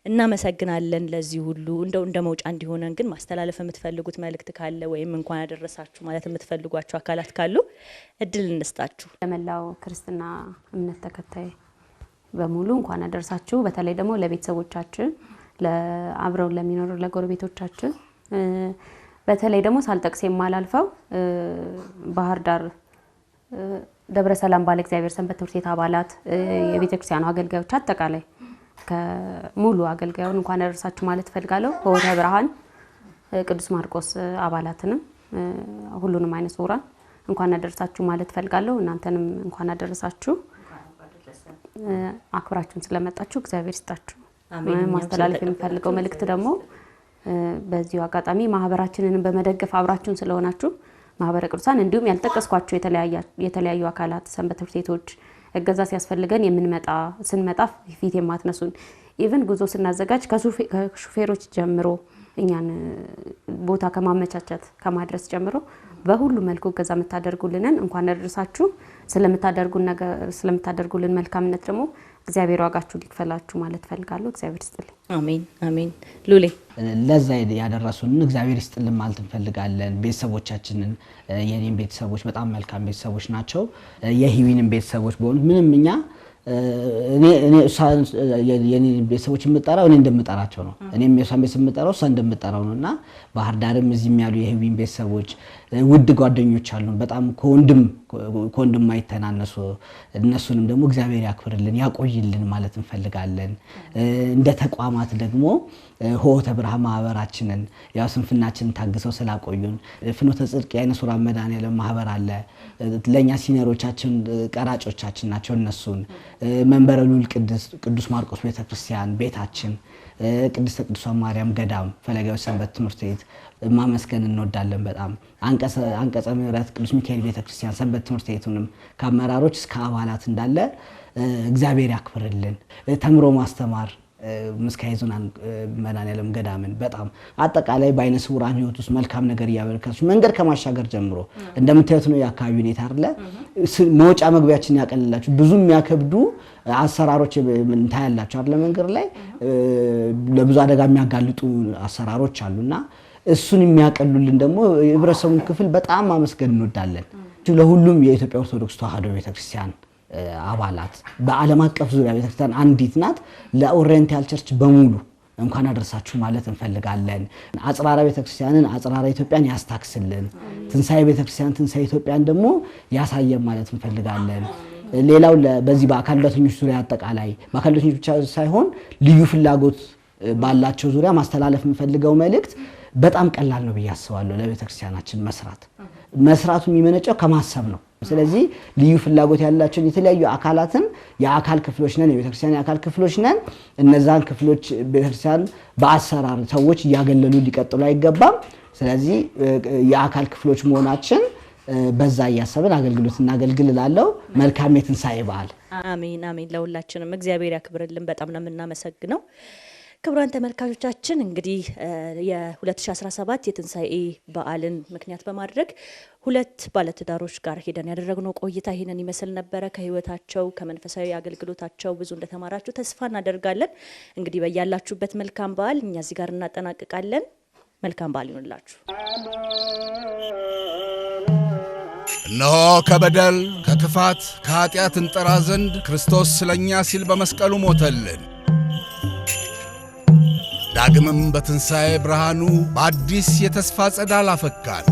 እናመሰግናለን ለዚህ ሁሉ። እንደው እንደ መውጫ እንዲሆነን ግን ማስተላለፍ የምትፈልጉት መልእክት ካለ ወይም እንኳን ያደረሳችሁ ማለት የምትፈልጓቸው አካላት ካሉ እድል እንስጣችሁ። ለመላው ክርስትና እምነት ተከታይ በሙሉ እንኳን ያደረሳችሁ። በተለይ ደግሞ ለቤተሰቦቻችን፣ ለአብረው ለሚኖሩ ለጎረቤቶቻችን፣ በተለይ ደግሞ ሳልጠቅስ የማላልፈው ባህር ዳር ደብረ ሰላም ባለ እግዚአብሔር ሰንበት ትምህርት ቤት አባላት፣ የቤተክርስቲያኑ አገልጋዮች አጠቃላይ ከሙሉ አገልጋዩን እንኳን ያደረሳችሁ ማለት ፈልጋለሁ። ሆተ ብርሃን ቅዱስ ማርቆስ አባላትንም ሁሉንም አይነ ስውራን እንኳን ያደረሳችሁ ማለት ፈልጋለሁ። እናንተንም እንኳን ያደረሳችሁ። አክብራችሁን ስለመጣችሁ እግዚአብሔር ይስጣችሁ። ማስተላለፍ የምፈልገው መልእክት ደግሞ በዚሁ አጋጣሚ ማህበራችንን በመደገፍ አብራችሁን ስለሆናችሁ ማህበረ ቅዱሳን እንዲሁም ያልጠቀስኳችሁ የተለያዩ አካላት ሰንበት ትምህርት ቤቶች እገዛ ሲያስፈልገን ስንመጣ ፊት የማትነሱን ኢቭን ጉዞ ስናዘጋጅ ከሹፌሮች ጀምሮ እኛን ቦታ ከማመቻቸት ከማድረስ ጀምሮ በሁሉ መልኩ እገዛ የምታደርጉልንን እንኳን ያደረሳችሁ። ስለምታደርጉልን መልካምነት ደግሞ እግዚአብሔር ዋጋችሁ ሊክፈላችሁ ማለት ፈልጋለሁ። እግዚአብሔር ይስጥልኝ። አሜን አሜን። ሉሌ ለዛ ያደረሱን እግዚአብሔር ይስጥልን ማለት እንፈልጋለን። ቤተሰቦቻችንን የኔም ቤተሰቦች በጣም መልካም ቤተሰቦች ናቸው። የህዊንም ቤተሰቦች በሆኑት ምንም እኛ እኔ የኔ ቤተሰቦች የምጠራው እኔ እንደምጠራቸው ነው። እኔም የሷን ቤተሰብ የምጠራው እሷ እንደምጠራው ነውና ባህር ዳርም እዚህም ያሉ የህዊን ቤተሰቦች ውድ ጓደኞች አሉን። በጣም ከወንድም ማይተናነሱ እነሱንም ደግሞ እግዚአብሔር ያክብርልን ያቆይልን ማለት እንፈልጋለን። እንደ ተቋማት ደግሞ ሆተ ብርሃን ማህበራችንን ያው ስንፍናችንን ታግሰው ስላቆዩን ፍኖተ ጽድቅ የዓይነ ሥውራን መድኃኔዓለም ማህበር አለ። ለኛ ሲኒየሮቻችን ቀራጮቻችን ናቸው። እነሱን መንበረ ልዑል ቅዱስ ማርቆስ ቤተክርስቲያን ቤታችን፣ ቅድስተ ቅዱሳን ማርያም ገዳም፣ ፈለጋዊ ሰንበት ትምህርት ቤት ማመስገን እንወዳለን። በጣም አንቀጸ ምሕረት ቅዱስ ሚካኤል ቤተክርስቲያን ሰንበት ትምህርት ቤቱንም ከአመራሮች እስከ አባላት እንዳለ እግዚአብሔር ያክብርልን። ተምሮ ማስተማር ምስካየ ኅዙናን መድኃኔዓለም ገዳምን በጣም አጠቃላይ በዓይነ ሥውራን ህይወት ውስጥ መልካም ነገር እያበረከቱ መንገድ ከማሻገር ጀምሮ እንደምታዩት ነው የአካባቢ ሁኔታ አይደለ መውጫ መግቢያችን ያቀልላችሁ ብዙ የሚያከብዱ አሰራሮች ታያላችሁ አይደለ መንገድ ላይ ለብዙ አደጋ የሚያጋልጡ አሰራሮች አሉና እሱን የሚያቀሉልን ደግሞ የህብረተሰቡን ክፍል በጣም ማመስገን እንወዳለን። ለሁሉም የኢትዮጵያ ኦርቶዶክስ ተዋሕዶ ቤተክርስቲያን አባላት በዓለም አቀፍ ዙሪያ ቤተክርስቲያን አንዲት ናት። ለኦሪየንታል ቸርች በሙሉ እንኳን አደረሳችሁ ማለት እንፈልጋለን። አጽራራ ቤተክርስቲያንን አጽራራ ኢትዮጵያን ያስታክስልን፣ ትንሳኤ ቤተክርስቲያን ትንሳኤ ኢትዮጵያን ደግሞ ያሳየን ማለት እንፈልጋለን። ሌላው በዚህ በአካል ጉዳተኞች ዙሪያ አጠቃላይ በአካል ጉዳተኞች ብቻ ሳይሆን ልዩ ፍላጎት ባላቸው ዙሪያ ማስተላለፍ የምፈልገው መልእክት በጣም ቀላል ነው ብዬ አስባለሁ። ለቤተክርስቲያናችን መስራቱ የሚመነጨው ከማሰብ ነው። ስለዚህ ልዩ ፍላጎት ያላቸው የተለያዩ አካላትን የአካል ክፍሎች ነን፣ የቤተክርስቲያን የአካል ክፍሎች ነን። እነዛን ክፍሎች ቤተክርስቲያን በአሰራር ሰዎች እያገለሉ ሊቀጥሉ አይገባም። ስለዚህ የአካል ክፍሎች መሆናችን በዛ እያሰብን አገልግሎት እናገልግል እላለሁ። መልካም የትንሳኤ በዓል። አሜን አሜን። ለሁላችንም እግዚአብሔር ያክብርልን። በጣም ነው የምናመሰግነው። ክቡራን ተመልካቾቻችን እንግዲህ የ2017 የትንሳኤ በዓልን ምክንያት በማድረግ ሁለት ባለትዳሮች ጋር ሄደን ያደረግነው ቆይታ ይህንን ይመስል ነበረ። ከህይወታቸው ከመንፈሳዊ አገልግሎታቸው ብዙ እንደተማራችሁ ተስፋ እናደርጋለን። እንግዲህ በያላችሁበት መልካም በዓል። እኛ እዚህ ጋር እናጠናቅቃለን። መልካም በዓል ይሁንላችሁ። እነሆ ከበደል ከክፋት ከኃጢአት እንጠራ ዘንድ ክርስቶስ ስለኛ ሲል በመስቀሉ ሞተልን። ዳግምም በትንሣኤ ብርሃኑ በአዲስ የተስፋ ጸዳል አፈካን።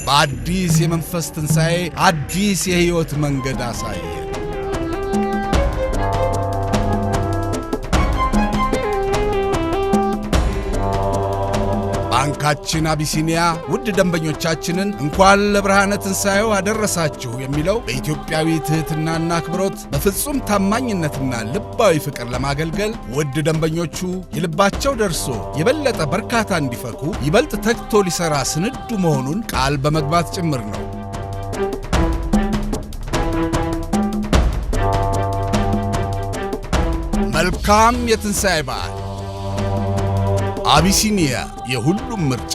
በአዲስ የመንፈስ ትንሣኤ አዲስ የሕይወት መንገድ አሳየን። ባንካችን አቢሲኒያ ውድ ደንበኞቻችንን እንኳን ለብርሃነ ትንሣኤው አደረሳችሁ የሚለው በኢትዮጵያዊ ትሕትናና አክብሮት በፍጹም ታማኝነትና ልባዊ ፍቅር ለማገልገል ውድ ደንበኞቹ የልባቸው ደርሶ የበለጠ በርካታ እንዲፈኩ ይበልጥ ተግቶ ሊሠራ ስንዱ መሆኑን ቃል በመግባት ጭምር ነው። መልካም የትንሣኤ በዓል። አቢሲኒያ የሁሉም ምርጫ።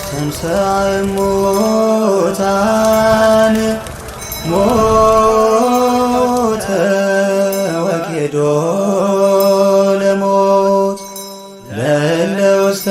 ትንሣኤ ሙታን ሞተ ወኬዶ ለሞት ለእለ ውስተ